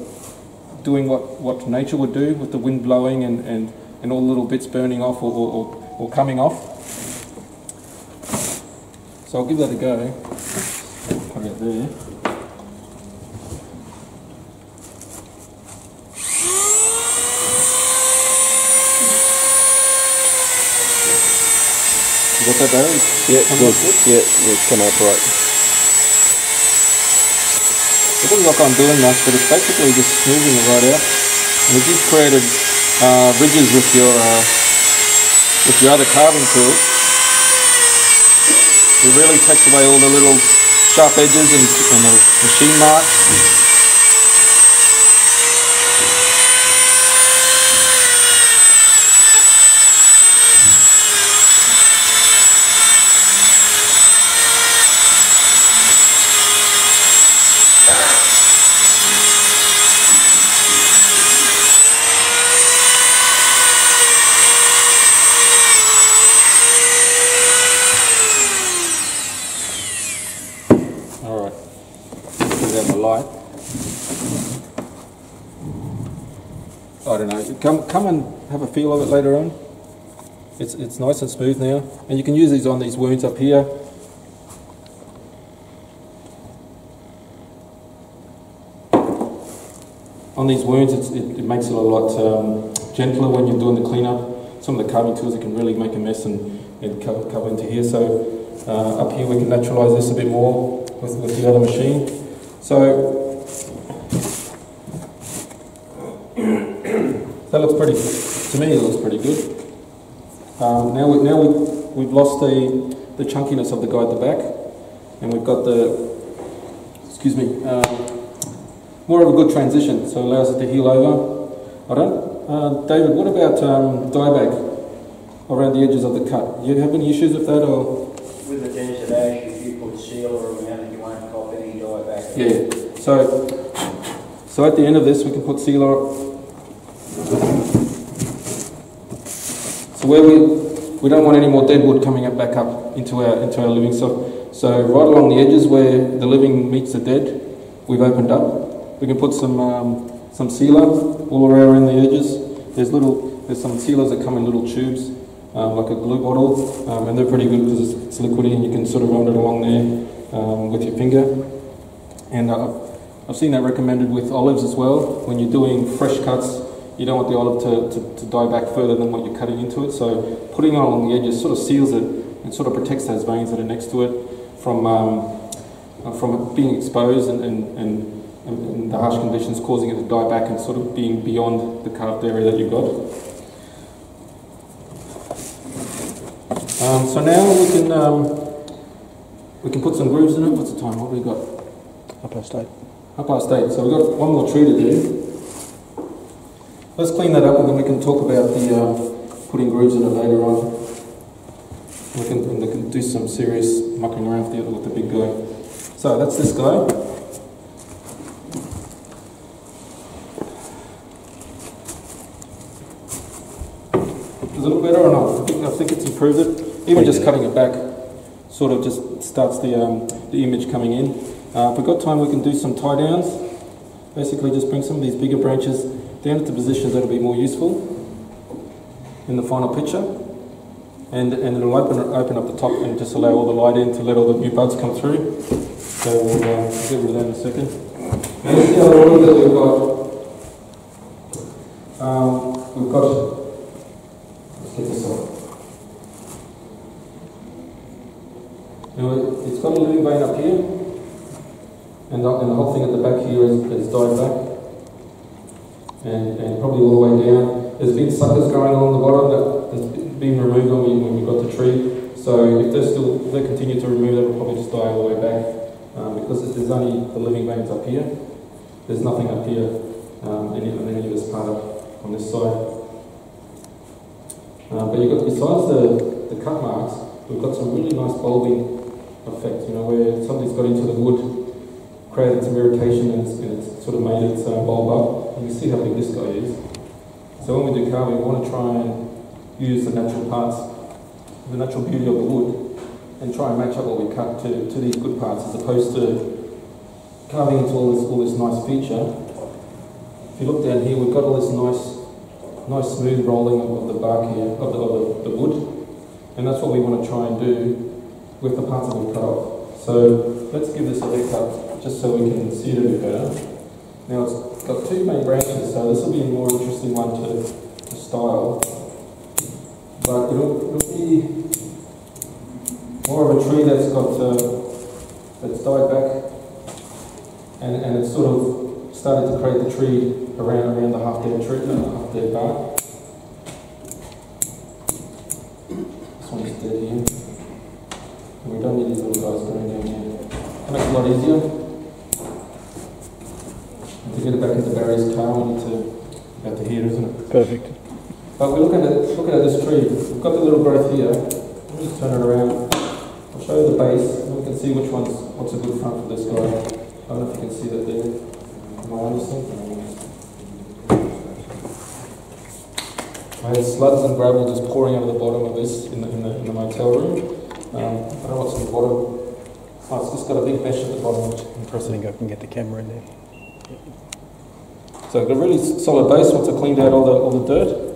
doing what nature would do with the wind blowing and all the little bits burning off or coming off. So I'll give that a go. Put it there. You got that, Barry? Yeah, good. Yeah, it's come out right. It doesn't look like I'm doing much, but it's basically just smoothing it right out. And if you've created ridges with your other carving tool, it really takes away all the little sharp edges and the machine marks. light. I don't know. Come and have a feel of it later on. It's nice and smooth now, and you can use these on these wounds up here. On these wounds, it makes it a lot gentler when you're doing the cleanup. Some of the carving tools, it can really make a mess and cover into here. So up here we can naturalise this a bit more with the other machine. So that looks pretty, to me it looks pretty good. Now we've lost the chunkiness of the guy at the back, and we've got more of a good transition, so it allows it to heal over. David, what about dieback around the edges of the cut? Do you have any issues with that, or? With the desert ash, if you put sealer around it, you won't cop any dieback. Yeah. So at the end of this, we can put sealer. So where we don't want any more deadwood coming back up into our living. So right along the edges where the living meets the dead, we've opened up. We can put some sealer all around the edges. There's some sealers that come in little tubes, like a glue bottle, and they're pretty good because it's liquidy and you can sort of run it along there with your finger. And I've seen that recommended with olives as well. When you're doing fresh cuts, you don't want the olive to die back further than what you're cutting into it. So putting it along the edges sort of seals it and sort of protects those veins that are next to it from being exposed and the harsh conditions causing it to die back and sort of being beyond the carved area that you've got. So now we can put some grooves in it. What's the time? What have we got? 8:30. 8:30. So we've got one more tree to do. Let's clean that up and then we can talk about the putting grooves in it later on. We can do some serious mucking around with the big guy. So that's this guy. Is it a little better or not? I think it's improved it. Even just cutting it back sort of just starts the image coming in. If we've got time, we can do some tie downs. Basically just bring some of these bigger branches down into positions that'll be more useful in the final picture. And it'll open up the top and just allow all the light in to let all the new buds come through. So we'll get rid of that in a second. And this is the other order that we've got. Let's get this off. Now it's got a living vein up here, and the whole thing at the back here is died back. And probably all the way down. There's been suckers growing along the bottom that has been removed when we got the tree. So if they continue to remove it, it'll probably just die all the way back. Because there's only the living veins up here. There's nothing up here, any of this part up on this side. But you've got, besides the cut marks, we've got some really nice bulbing effect, where something's got into the wood, created some irritation and it's sort of made it bulb up. You can see how big this guy is. So when we do carving, we want to try and use the natural parts, the natural beauty of the wood, and try and match up what we cut to these good parts, as opposed to carving into all this nice feature. If you look down here, we've got all this nice smooth rolling of the bark here, of the wood, and that's what we want to try and do with the parts that we cut off. So let's give this a haircut just so we can see it a bit better. Now it's got two main branches, so this will be a more interesting one to style. But it'll be more of a tree that's died back, and it's sort of started to create the tree around the half-dead tree, half-dead bark. This one's dead here. And we don't need these little guys going down here. It makes it a lot easier. To get it back into Barry's car, we need to about to here, isn't it? Perfect. But we're looking at this tree. We've got the little growth here. I'll just turn it around. I'll show you the base, and we can see what's a good front for this guy. I don't know if you can see that there. Am I understanding? I had slugs and gravel just pouring out of the bottom of this in the motel room. I don't know what's in the bottom. Oh, it's just got a big mesh at the bottom, which is I impressive. think I can get the camera in there. So it's a really solid base once I cleaned out all the dirt.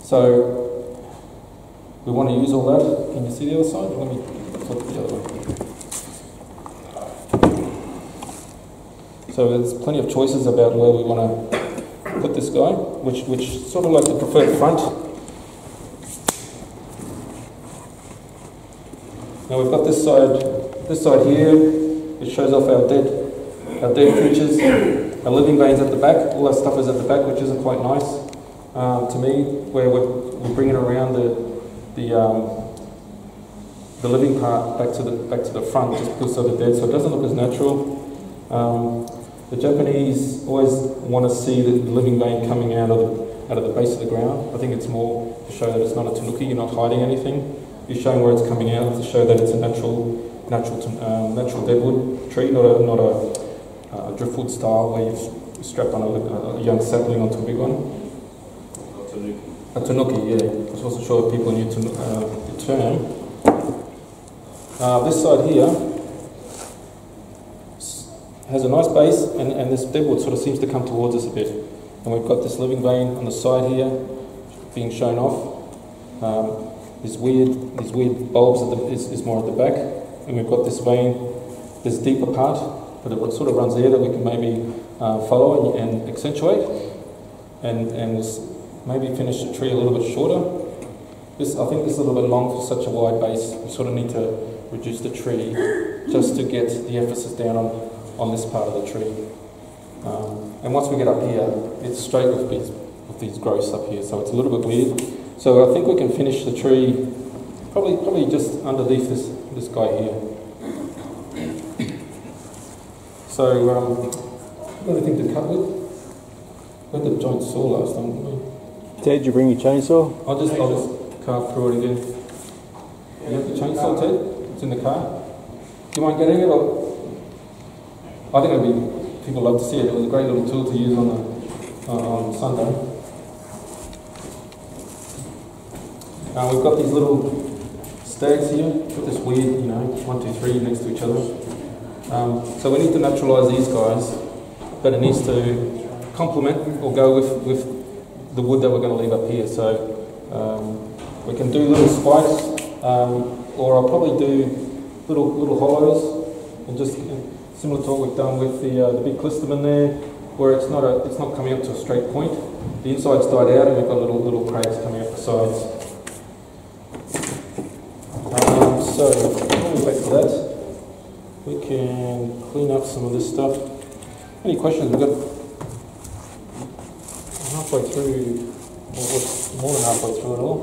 So we want to use all that. Can you see the other side? Let me flip the other way. So there's plenty of choices about where we want to put this guy, which sort of like the preferred front. Now we've got this side here, which shows off our dead creatures, our living veins at the back. All that stuff is at the back, which isn't quite nice to me. Where we're bringing around the living part back to the front, just because of the dead, so it doesn't look as natural. The Japanese always want to see the living vein coming out of the base of the ground. I think it's more to show that it's not a tanuki. You're not hiding anything. You're showing where it's coming out to show that it's a natural deadwood tree, not a driftwood style where you've strapped on a young sapling onto a big one. A tanuki, yeah. I was also sure if people knew the term. This side here has a nice base, and this deadwood sort of seems to come towards us a bit. And we've got this living vein on the side here being shown off. These weird bulbs is more at the back, and we've got this vein, this deeper part, but it sort of runs there that we can maybe follow and accentuate, and maybe finish the tree a little bit shorter. I think this is a little bit long for such a wide base. We sort of need to reduce the tree just to get the emphasis down on this part of the tree. And once we get up here, it's straight with these growths up here, so it's a little bit weird. So I think we can finish the tree probably just underneath this guy here. So, anything to cut with? We had the giant saw last time, didn't we? Ted, did you bring your chainsaw? I'll just carve through it again. You have the chainsaw, Ted? It's in the car. Do you mind getting it? I think people love to see it. It was a great little tool to use on Sunday. We've got these little stags here, got this weird, 1, 2, 3 next to each other. So we need to naturalise these guys, but it needs to complement or go with the wood that we're going to leave up here. So we can do little spikes, or I'll probably do little hollows, and just similar to what we've done with the big clistamon there, where it's not coming up to a straight point. The inside's died out, and we've got little cracks coming up the sides. So, coming back to that, we can clean up some of this stuff. Any questions? We've got halfway through, or more than halfway through it all.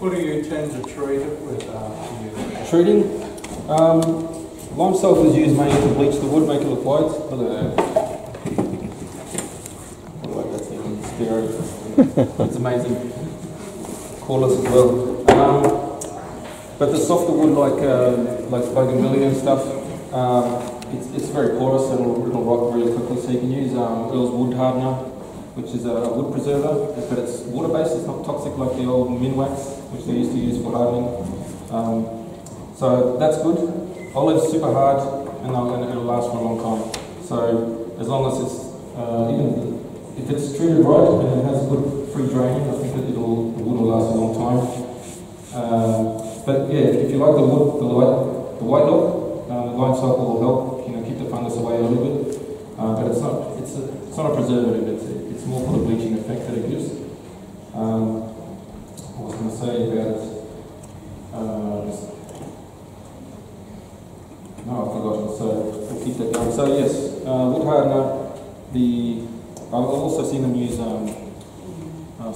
What do you intend to treat it with? Treating? Lime sulphur is used mainly to bleach the wood, make it look white. Look at that. I like that thing, it's scary. It's amazing. Cordless as well. But the softer wood like bougainvillea and stuff, it's very porous, it'll rot really quickly, so you can use Earl's wood hardener, which is a wood preserver, but it's water-based, it's not toxic like the old Minwax, which they used to use for hardening. So that's good. Olive's super hard, and it'll last for a long time. So as long as it's, even if it's treated right and it has good free draining, I think that the wood will last a long time. But yeah, if you like the wood, the white look, lime sulphur will help, keep the fungus away a little bit. But it's not a preservative. It's more for the bleaching effect that it gives. I was going to say about it. No, I've forgotten. So we'll keep that going. So yes, wood hardener. I've also seen them use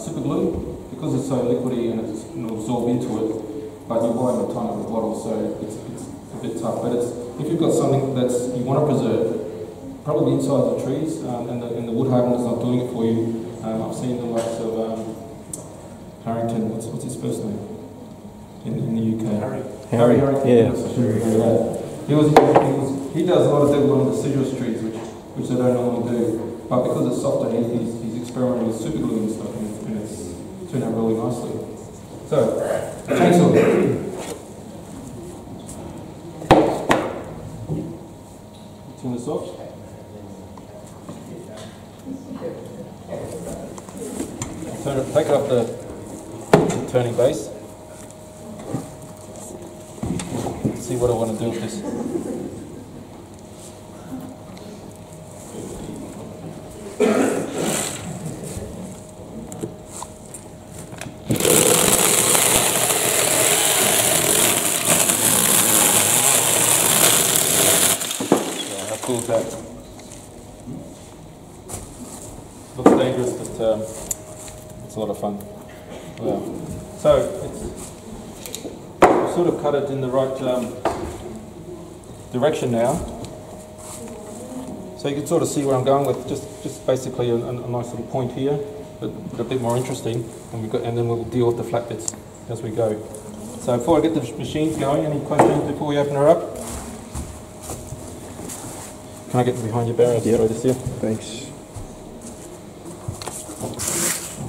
super glue because it's so liquidy and it'll absorb into it. But you buy them a ton of the bottle, so it's a bit tough. But if you've got something you want to preserve, probably inside the trees, and the wood hardener's not doing it for you. I've seen the likes of Harrington. What's his first name in the UK? Harry Harrington. Yeah. He does a lot of deadwood on deciduous trees, which they don't normally do. But because it's softer, he's experimenting with super glue and stuff, and it's turned out really nicely. So. Chainsaw. Turn this off. Take it up the turning base. See what I want to do with this. Yeah, how cool is that? Looks dangerous, but it's a lot of fun. Yeah. So it's sort of cut it in the right direction now. So you can sort of see where I'm going with just basically a nice little point here, but a bit more interesting, and then we'll deal with the flat bits as we go. So before I get the machines going, any questions before we open her up? Can I get behind your barrel? Yep. This here? Thanks.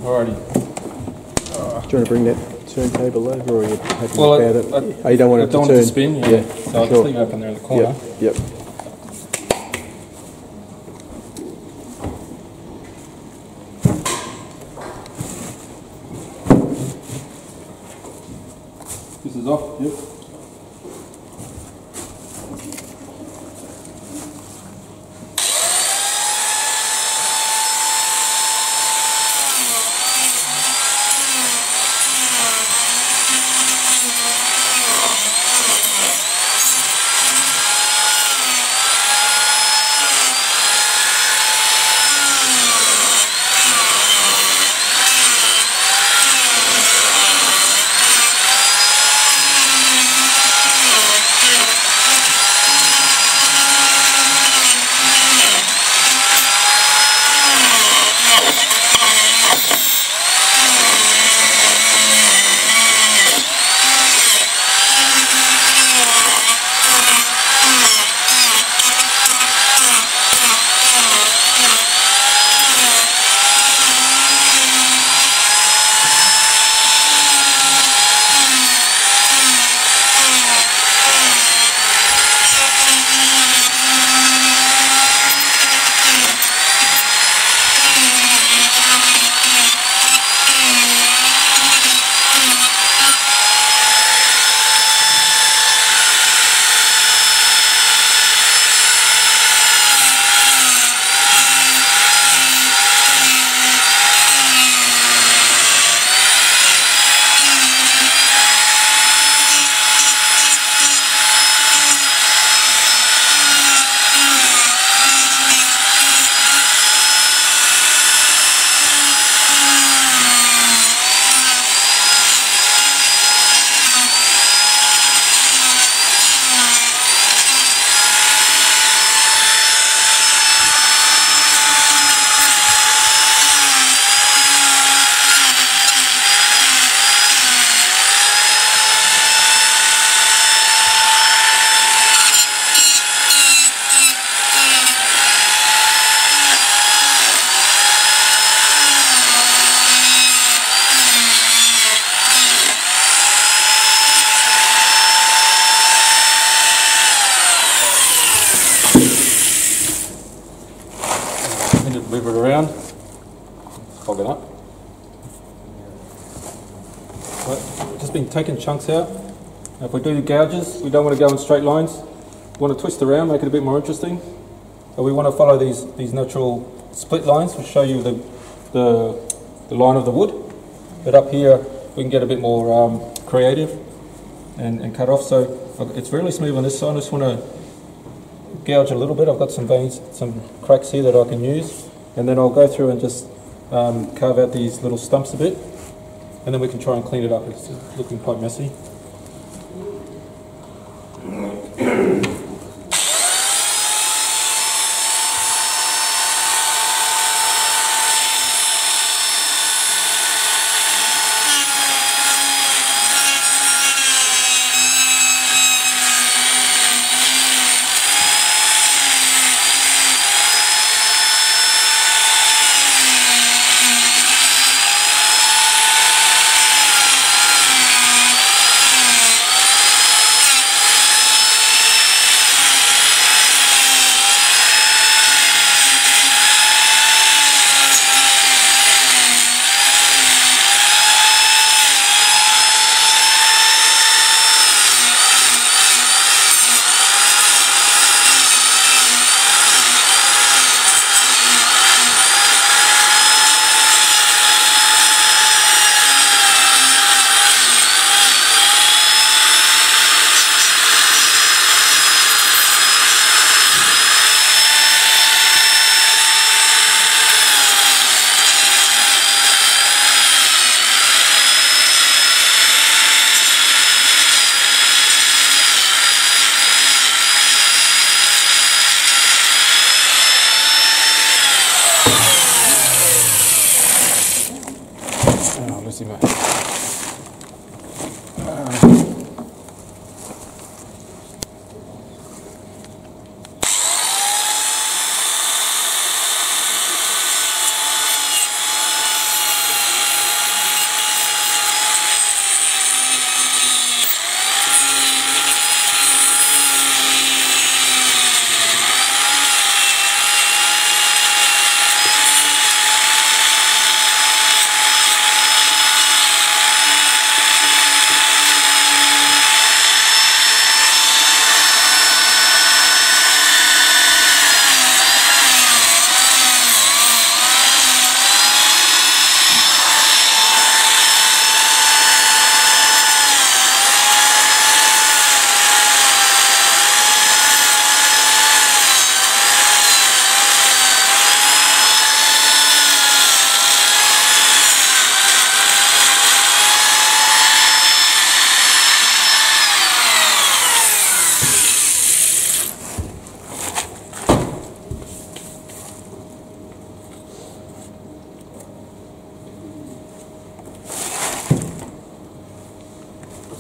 Alrighty. Do you want to bring that turntable over, or are you happy Well, about it? Oh, you don't want it to don't turn? want it to spin, yeah. Yeah, So I'll just sure. leave it up in there in the corner. Yep. This is off, yep. Move it around, fog it up. Right. Just been taking chunks out. Now if we do gouges, we don't want to go in straight lines. We want to twist around, make it a bit more interesting. But we want to follow these natural split lines, which show you the line of the wood. But up here, we can get a bit more creative and cut off. So it's really smooth on this side. I just want to gouge a little bit. I've got some veins, some cracks here that I can use. And then I'll go through and just carve out these little stumps a bit, and then we can try and clean it up. It's looking quite messy. Oh, let's see, mate.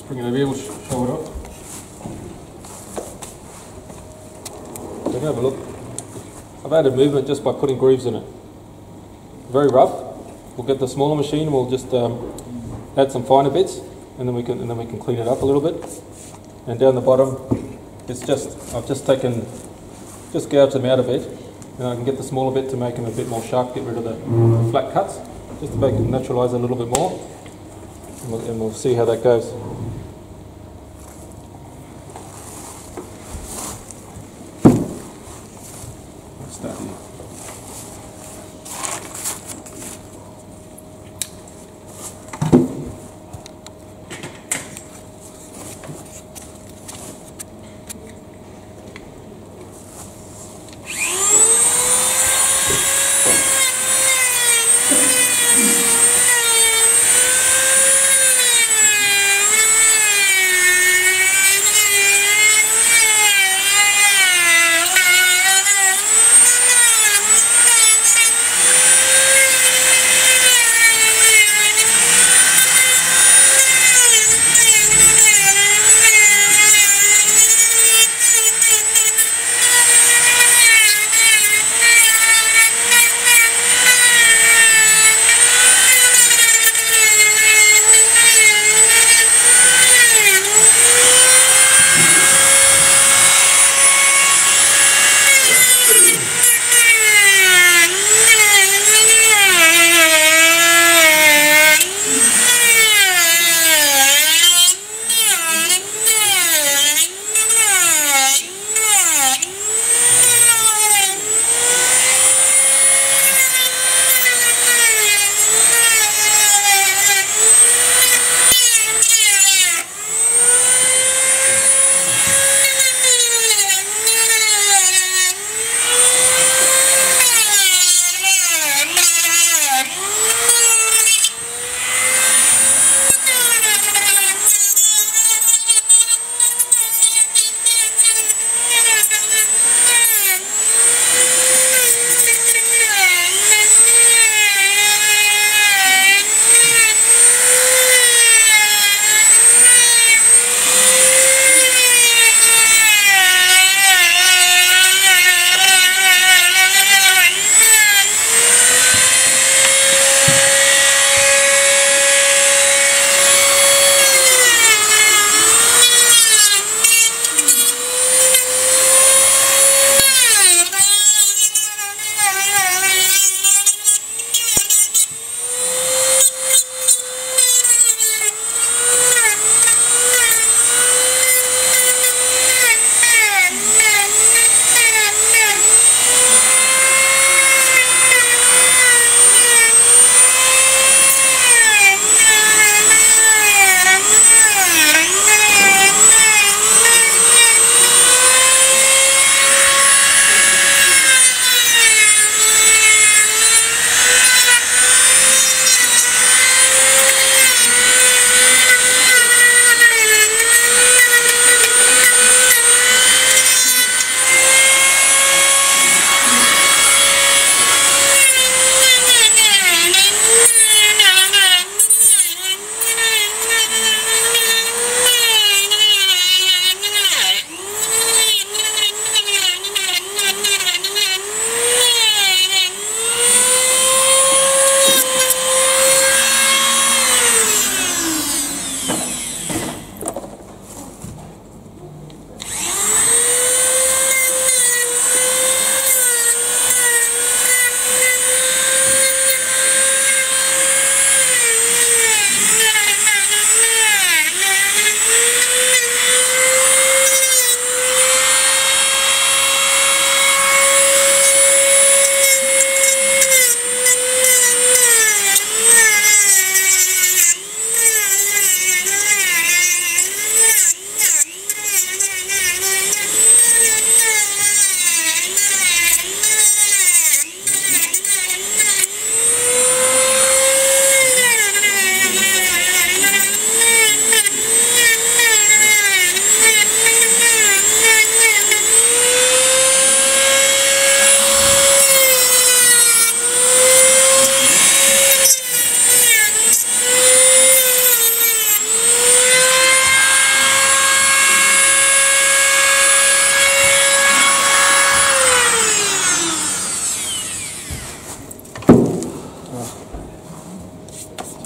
Bring it over here, we'll show it off. So have a look. I've added movement just by putting grooves in it. Very rough. We'll get the smaller machine and we'll just add some finer bits, and then we can clean it up a little bit. And down the bottom, it's I've just gouged them out a bit, and I can get the smaller bit to make them a bit more sharp, get rid of the flat cuts, just to make it naturalise a little bit more. And we'll see how that goes. Start here.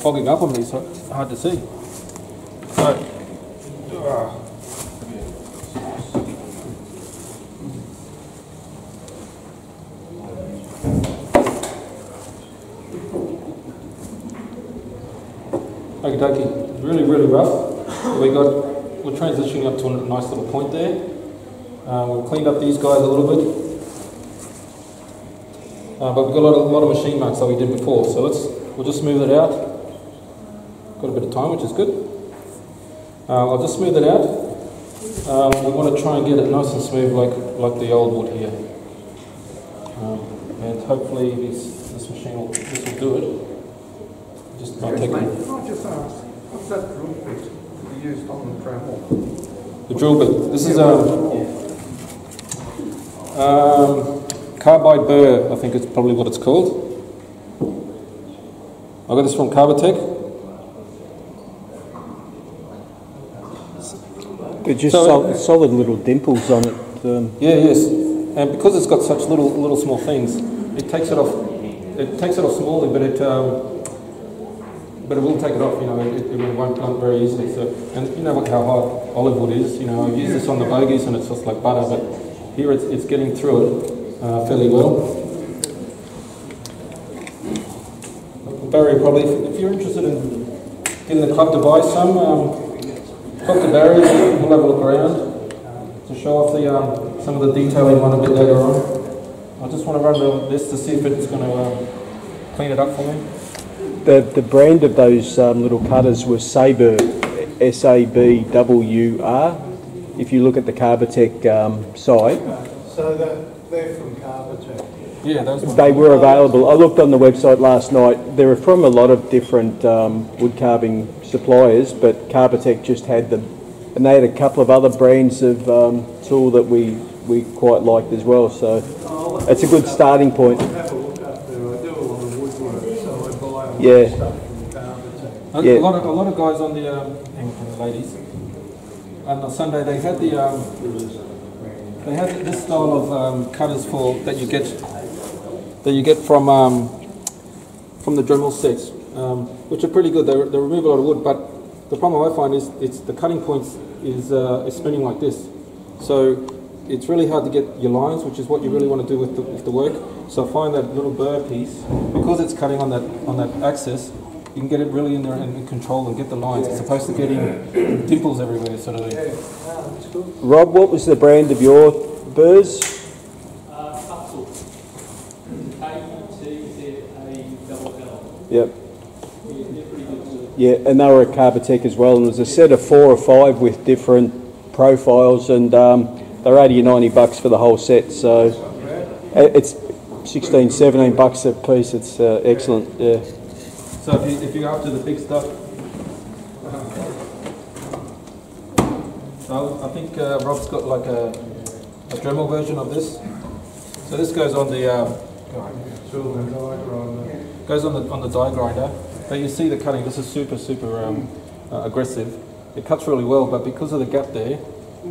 fogging up on me, so it's hard to see. So, okie dokie, really, really rough. We're transitioning up to a nice little point there. We've cleaned up these guys a little bit. But we've got a lot of machine marks like we did before, so we'll just smooth it out. Got a bit of time, which is good. I'll just smooth it out. We want to try and get it nice and smooth like the old wood here. And hopefully this machine will do it. Just might take Can I just ask, what's that drill bit you used on the Dremel? the drill bit. This is carbide burr, I think it's probably what it's called. I got this from Carbatech. They're just So- solid little dimples on it. Yeah, yes, and because it's got such little small things, it takes it off. It takes it off smallly, but it will take it off. You know, it won't blunt very easily. So, and you know how hard olive wood is. You know, I've used this on the bogies and it's just like butter, but here it's getting through it fairly well. Barry, probably, if you're interested in getting the club to buy some, talk to Barry. We'll have a look around to show off some of the detailing one a bit later on. I just want to run this to see if it's going to clean it up for me. The brand of those little cutters was Sabre, SABWR. If you look at the Carbatech site, So they're from Carbatech. Yeah, those ones. they were available. I looked on the website last night. They were from a lot of different wood carving suppliers, but Carbatech just had them. And they had a couple of other brands of tool that we quite liked as well. So it's a good starting point. Have a look up there. I do a lot of woodwork, so I buy a lot Yeah. of stuff from Carbatech. Yeah. A lot of guys on the ladies. On Sunday they had this style of cutters that you get from the Dremel sets, which are pretty good. They remove a lot of wood, but the problem I find is the cutting points is spinning like this. So it's really hard to get your lines, which is what you really want to do with the work. So I find that little burr piece, because it's cutting on that axis, you can get it really in there and control and get the lines, as opposed to getting dimples everywhere, sort of thing. Rob, what was the brand of your burrs? Upsall. KTZALL. Yep. They're pretty good too. Yeah, and they were at Carbatech as well, and it was a set of 4 or 5 with different profiles, and they're 80 or 90 bucks for the whole set. So it's 16, 17 bucks a piece. It's excellent. Yeah. So if you're after the big stuff, so I think Rob's got like a Dremel version of this. So this goes on the on the die grinder. But you see the cutting. This is super aggressive. It cuts really well, but because of the gap there,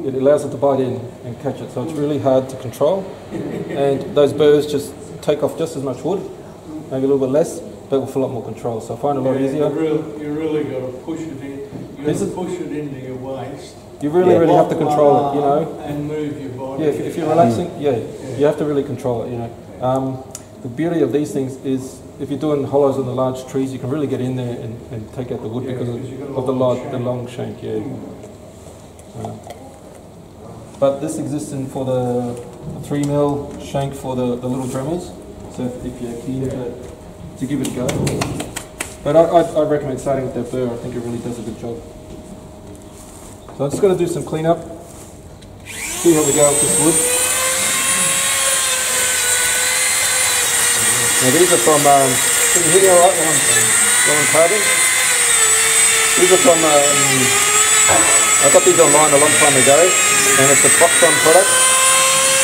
it allows it to bite in and catch it. So it's really hard to control. And those burrs just take off just as much wood, maybe a little bit less, but with a lot more control. So I find it a lot easier. You really got to push it in. You got to push it into your waist. You really have to control it, you know. And move your body. Yeah, if you're relaxing, you have to really control it, you know. The beauty of these things is if you're doing hollows on the large trees, you can really get in there and take out the wood because of the long shank, yeah. But this exists for the 3mm shank for the little Dremels. So if you're keen to give it a go. But I recommend starting with that burr. I think it really does a good job. So I'm just going to do some cleanup. See how we go with this wood. Now these are from, can you hear me alright when I'm carving? These are from, I got these online a long time ago, and it's a Boxon product.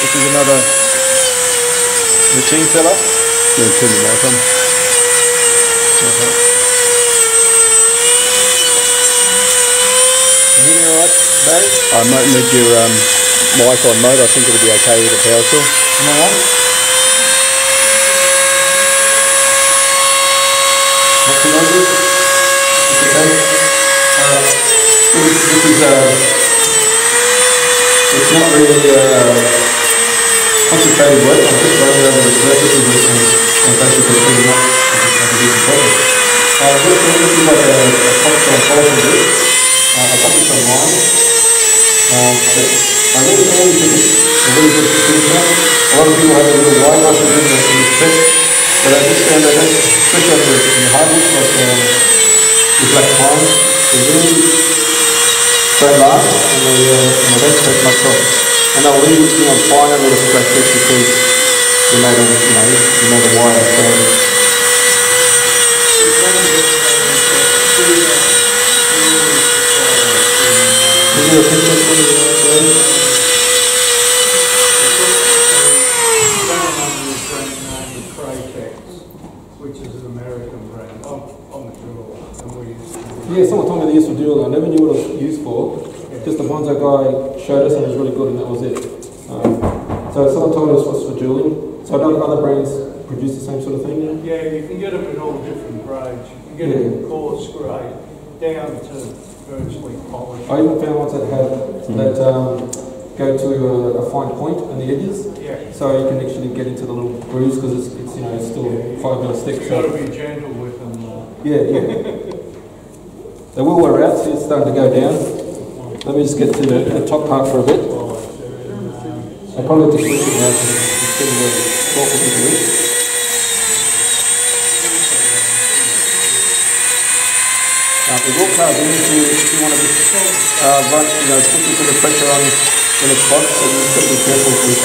This is another machine seller. Yeah, turn the mic on. Can you hear me alright, Barry? I might need your mic on mode. I think it'll be okay with the power tool. Am I on? What's the noise? not really concentrated work. I'm just running over the surfaces and basically cleaning up like a decent problem. This is like a cobblestone polishing bit. A cobblestone line. But I really think it's a really good finish up. A lot of people have a little wine brushes in the set, but I just found that especially in the hardwoods like the black pine, they really don't last and they don't take much off. And they'll leave finer little scratches because they're made of, they're made of wire. So is there a picture for you? Which is an American brand. I'm a jeweler, and we used to. Yeah, someone told me they used to do it. I never knew what it was used for. Just the bonsai guy showed us and it was really good and that was it. So someone told us what's for jewelling. So don't other brands produce the same sort of thing now? Yeah, you can get them in all different grades. You can get them in coarse grade down to virtually polished. I even found ones that have go to a fine point on the edges. Yeah. So you can actually get into the little grooves because it's still 5 mil thick. You've got to be gentle with them. Yeah. They will wear out, so it's starting to go down. Let me just get to the top part for a bit. I probably just leave it now because it's getting very awkward to do. It will carve in if you want to just run, put a bit of pressure on when it's hot, so you just got to be careful because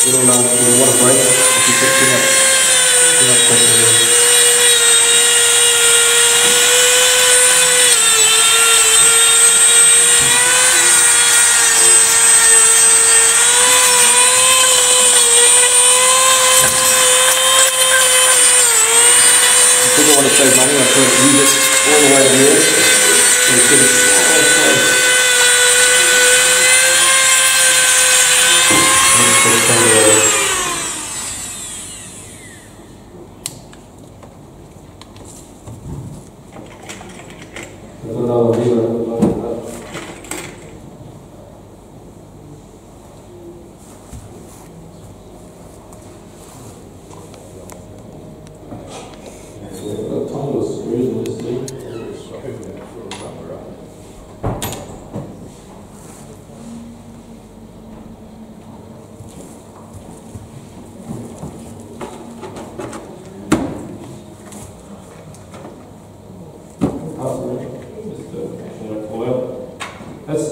it'll want to break if you put too much pressure in. Because I want to save money, I try to use it all the way to here. So it's good.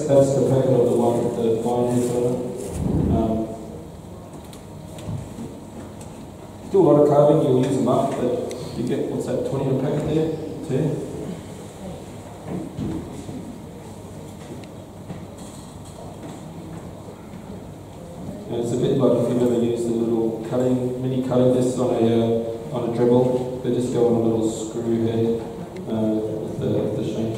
That's the packet of the one with the fine heads on it. Do a lot of carving, you'll use them up, but you get, what's that, 20 in a packet there? 10? And it's a bit like if you've ever used the little mini cutting discs on a dribble. They just go on a little screw head with the shank.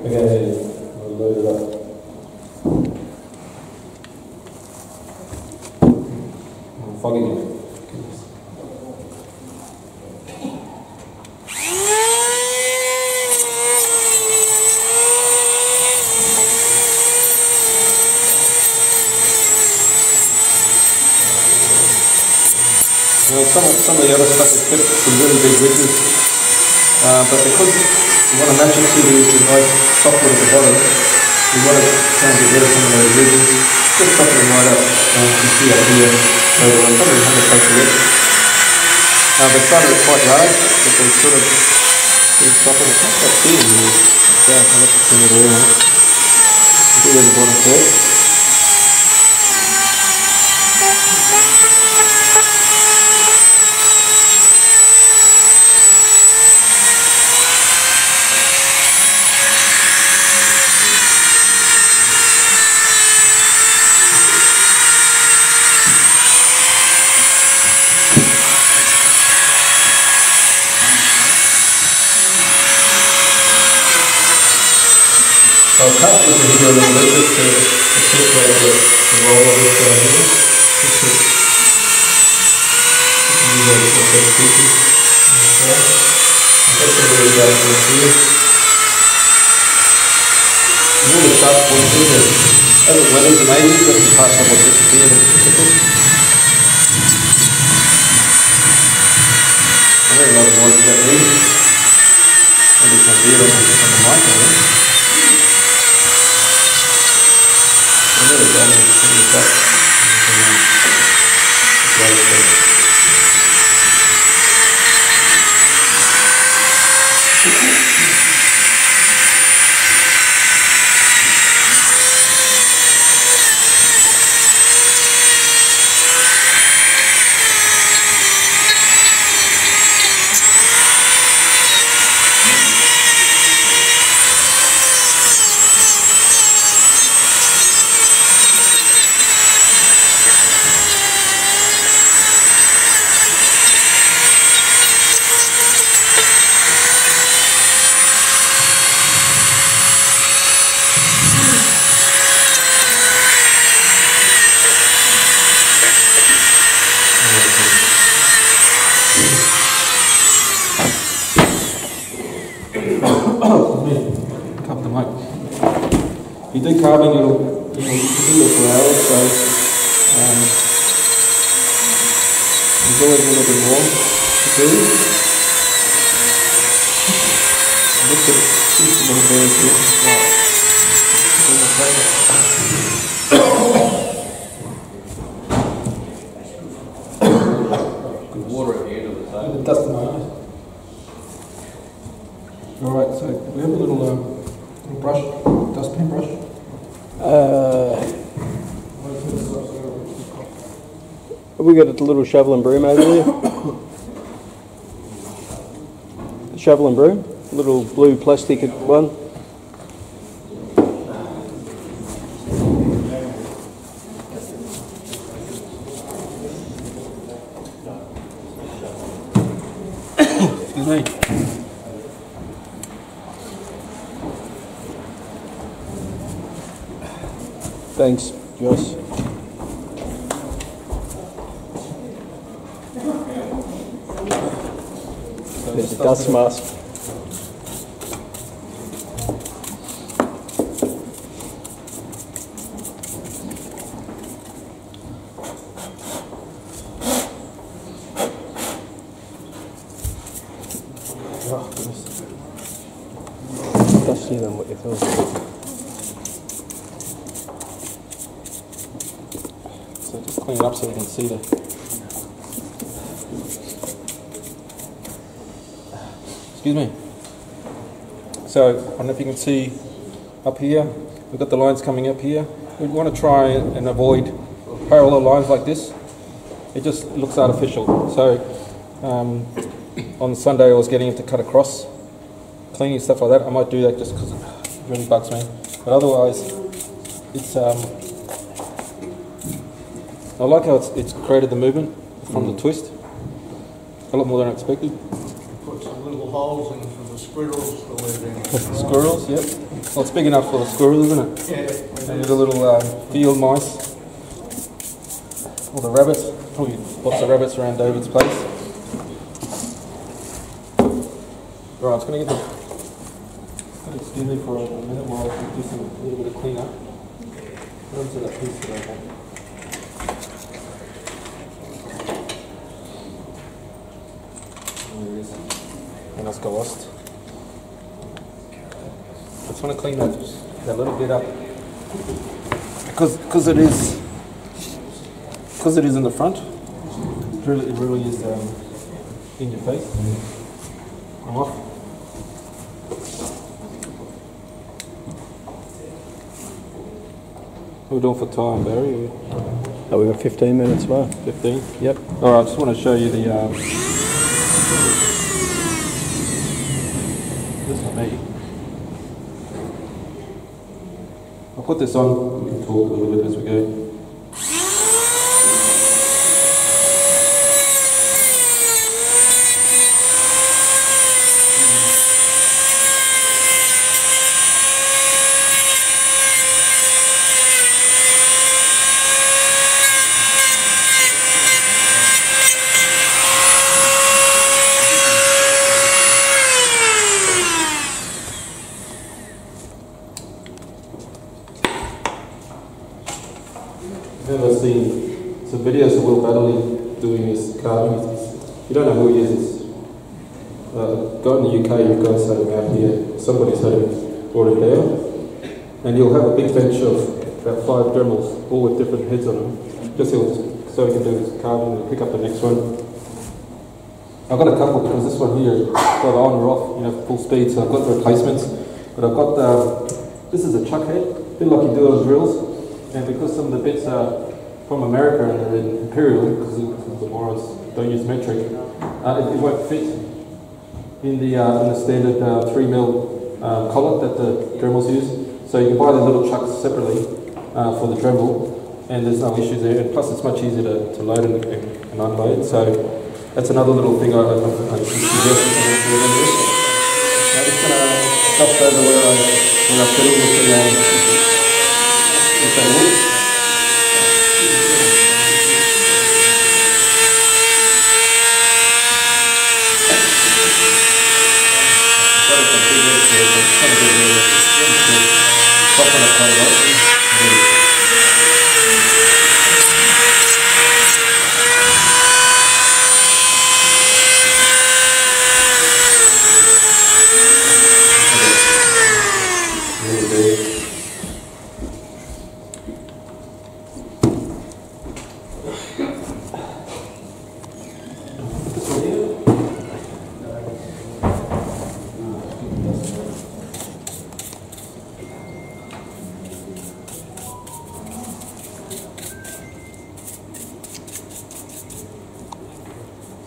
Okay, we'll load it up. I'm fogging it. Some of the other stuff is kept some really big ridges, but because we want to match it to the nice softwood at the bottom, we want to try and get rid of some of those ridges, just soften them right up. You can see up here later on, probably 100 close to it. They started quite large, but they sort of softened. It's not that thin here. Yeah, I'll have to turn it around. Do it at the bottom first. I'll cut this in here a little bit just to accentuate the roll of this down here. Just to use all the best pieces. Okay. I've got some really sharp points here. And all the sharp points here, as it weathers and ages, that's the part that will disappear and disappear. I don't know what noise that means. Maybe some beer on the mic, I think. I'm really glad to see this up. Cup the mic. If you do carving, it'll do it for hours, so there's always a little bit more to do. Look at these little birds here. Good water at the end of the day. Dust in my eyes. Alright, so we have a little brush, dustpan brush. Have we got a little shovel and broom over there? Shovel and broom? Little blue plastic one? Excuse me. Thanks, Joss. There's a dust mask. Oh, goodness. Dustier than what you thought. So just clean it up so you can see the... Excuse me. So, I don't know if you can see up here, we've got the lines coming up here. We want to try and avoid parallel lines like this. It just looks artificial. So, on Sunday I was getting it to cut across, cleaning stuff like that. I might do that just because it really bugs me. But otherwise, it's I like how it's created the movement from the twist. A lot more than I expected. Put some little holes in for the squirrels to live in. Squirrels, yep. Well, it's big enough for the squirrels, isn't it? Yeah. And the little field mice. Or the rabbits. Probably lots of rabbits around David's place. Right, I'm just going to get the... Excuse me for a minute while I do some a little bit of clean up. Put onto that piece that I want. There it is. And that's got lost. I just want to clean that little bit up because it is in the front. It really is in your face. I'm off. What are we doing for time, Barry? Oh, we've got 15 minutes more. 15? Yep. Alright, I just want to show you the... this is me. I'll put this on, we can talk a little bit as we go. seen some videos of Will Baddeley doing his carving. You don't know who he is. It's a guy in the UK. You guys had him out here. Somebody's had him brought him down, and you'll have a big bench of about 5 Dremels, all with different heads on them. Just so he can do his carving and pick up the next one. I've got a couple because this one here got on or off, full speed. So I've got the replacements, but I've got this is a chuck head, a bit like you do on drills, and because some of the bits are from America and they're in imperial, because the morons don't use metric, it won't fit in the standard 3mm collet that the Dremels use. So you can buy the little chucks separately for the Dremel, and there's no issues there. And plus, it's much easier to load and unload. So that's another little thing I suggest. I'm just going to stop over where I fiddle with the wood.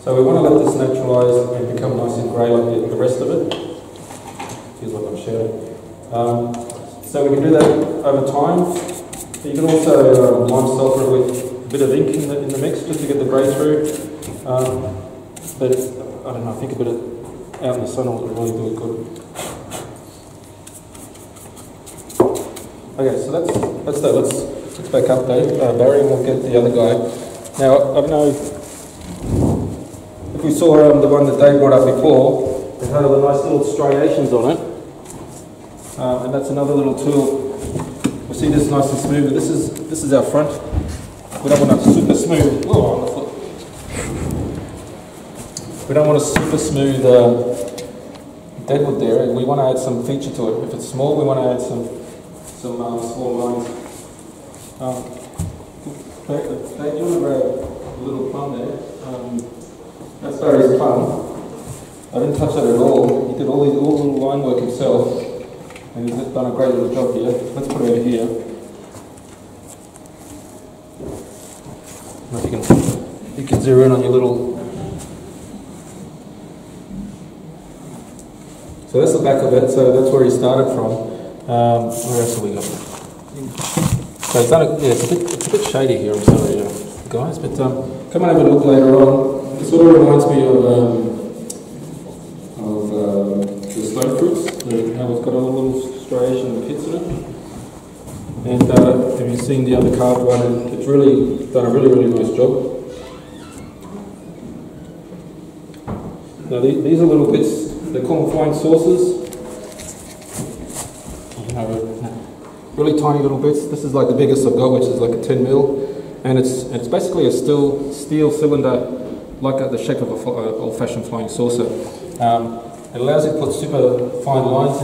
So we want to let this naturalise and become nice and grey like the rest of it. Feels like I'm shouting. So we can do that over time. You can also lime sulphur it with a bit of ink in the mix just to get the grey through. But I don't know, I think a bit of out in the sun will really do it good. Okay, so that's that. Let's back up, Dave. Barry, and we'll get the other guy. Now, I don't know if we saw the one that Dave brought up before, it had all the nice little striations on it. And that's another little tool. We see this nice and smooth, but this is our front. We don't want a super smooth, on the foot. We don't want a super smooth deadwood there. We want to add some feature to it. If it's small, we want to add some small lines. Dave, you want to grab a little plum there? That's Barry's plum. I didn't touch that at all. He did all the little line work himself, and he's done a great little job here. Let's put it over here. If you can zero in on your little. So that's the back of it. So that's where he started from. Where else have we got? So it's done. It's a bit shady here. I'm sorry, guys, but come and have a look later on. It sort of reminds me of the stone fruits, how it's got a little striation of pits in it. And have you seen the other carved one? It's really done a really nice job. Now these are little bits, they call them flying saucers. Really tiny little bits. This is like the biggest I've got, which is like a 10mm, and it's basically a steel cylinder, like the shape of an old-fashioned flying saucer. It allows you to put super fine lines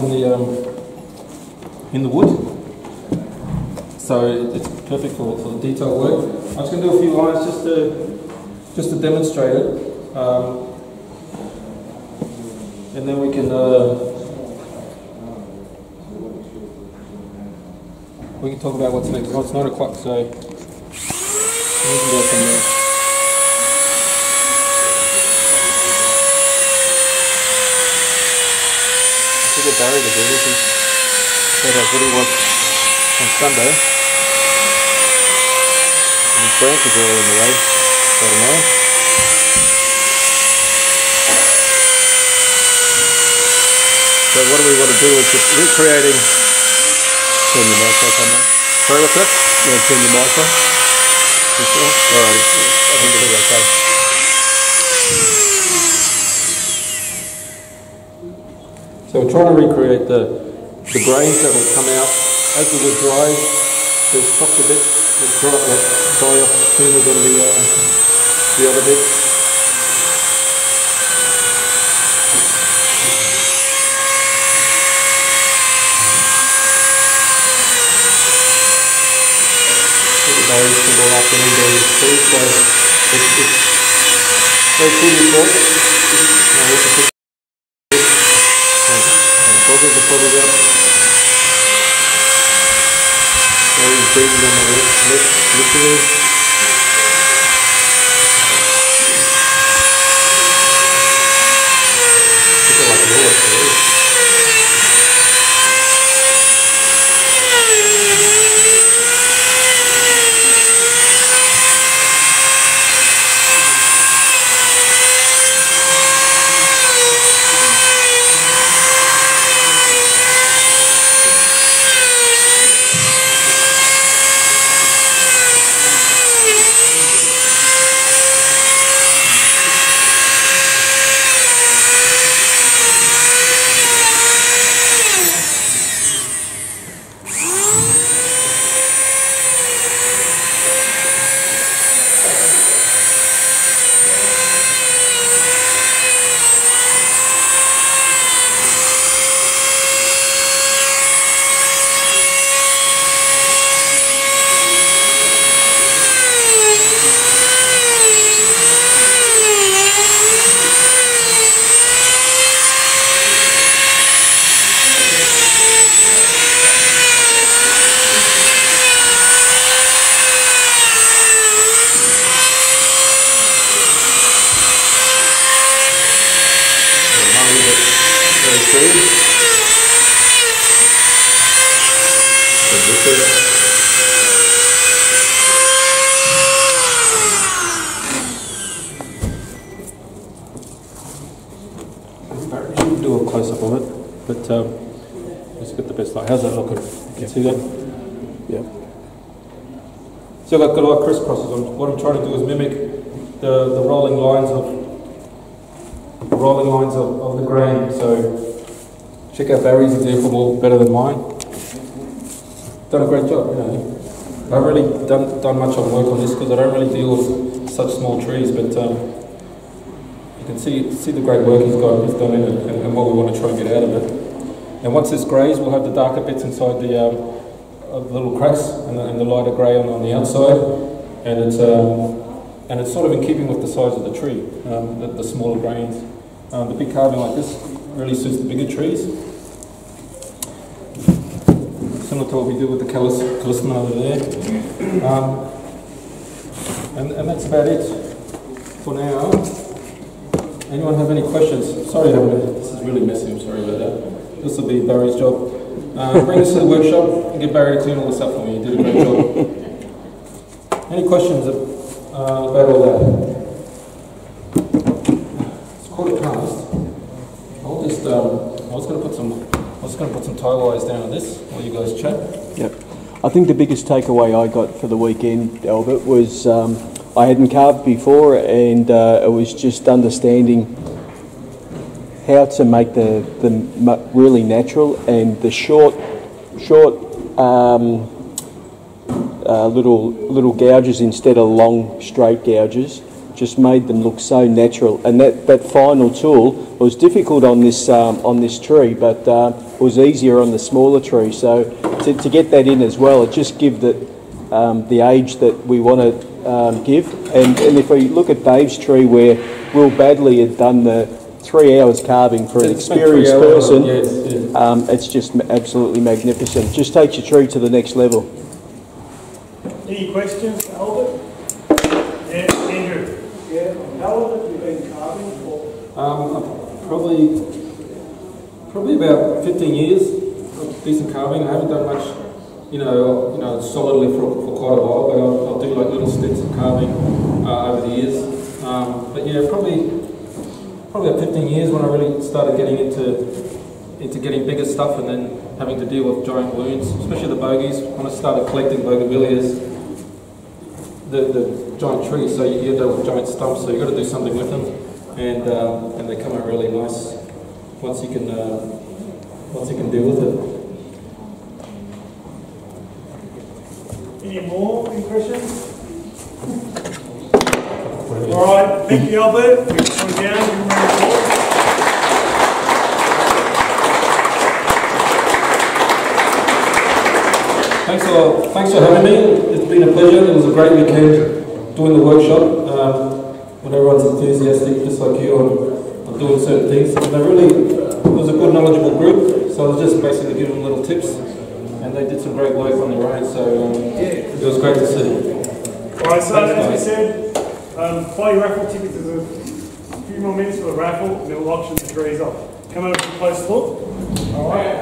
in the wood, so it's perfect for the detail work. I'm just going to do a few lines just to demonstrate it, and then we can talk about what's next. Oh, it's 9 o'clock, so we can go from there. Barry to do this. He said how good he was on Sunday. And his branches are all in the way. I don't know. So what we want to do is just recreating. Turn your mic off on that. Sorry, what's that? You want to turn your mic off? You sure? Alright. I think it'll be okay. So we're trying to recreate the grains that will come out as the wood dries. They're soft a bit. die off sooner than the other bits. Berries for all afternoon during this tree, so it's very cool for it. Goggles are probably up. Berries breathing on my lip, literally. It's like a lot of trees. Do a close up of it, but let's get the best light. How's that looking? Can you see that? Yeah. So I've got a lot of crisscrosses on. What I'm trying to do is mimic the rolling lines of the grain. So check out Barry's example better than mine. Done a great job, you know. I haven't really done much of work on this because I don't really deal with such small trees, but you can see the great work he's done in it and what we want to try and get out of it. And once this greys, we'll have the darker bits inside the little cracks and the lighter grey on the outside. And it's sort of in keeping with the size of the tree, the smaller grains. The big carving like this really suits the bigger trees. Similar to what we did with the callisma over there. And that's about it for now. Anyone have any questions? Sorry, this is really messy, I'm sorry about that. This will be Barry's job. Bring this to the workshop and get Barry to clean all this up for me. He did a great job. Any questions about all that? It's quarter past. I'll just, I was going to put some tie wires down on this while you guys chat. Yep. I think the biggest takeaway I got for the weekend, Albert, was I hadn't carved before, and it was just understanding how to make the really natural and the short little gouges instead of long straight gouges. Just made them look so natural, and that final tool was difficult on this tree, but it was easier on the smaller tree. So to get that in as well, it just gives the age that we want to give. And if we look at Dave's tree, where Will Badley had done the 3 hours carving for an experienced person, it's just absolutely magnificent. Just takes your tree to the next level. Any questions, Albert? Yeah, Andrew. Yeah, how long have you been carving for? Probably about 15 years of decent carving. I haven't done much, solidly for quite a while, but I'll do like little stints of carving over the years. But yeah, probably about 15 years when I really started getting into getting bigger stuff and then having to deal with giant wounds, especially the bogies. When I started collecting bougainvilleas, the giant trees, so you end up with giant stumps, so you've got to do something with them, and they come out really nice once you can deal with it. Any more? questions? All right, thank you, Albert. We're coming down. Give him a round of applause. Thanks for having me. It's been a pleasure. It was a great weekend doing the workshop. When everyone's enthusiastic, just like you, on doing certain things. And it was a good, knowledgeable group. So I was just basically giving them little tips, and they did some great work on their own. So it was great to see. All right, so as we said, buy your raffle tickets. There's a few more minutes for the raffle, and it'll auction the degrees off. Come over to a close look. All right,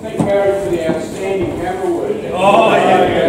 Thank Barry for the outstanding camera work. Oh, yeah.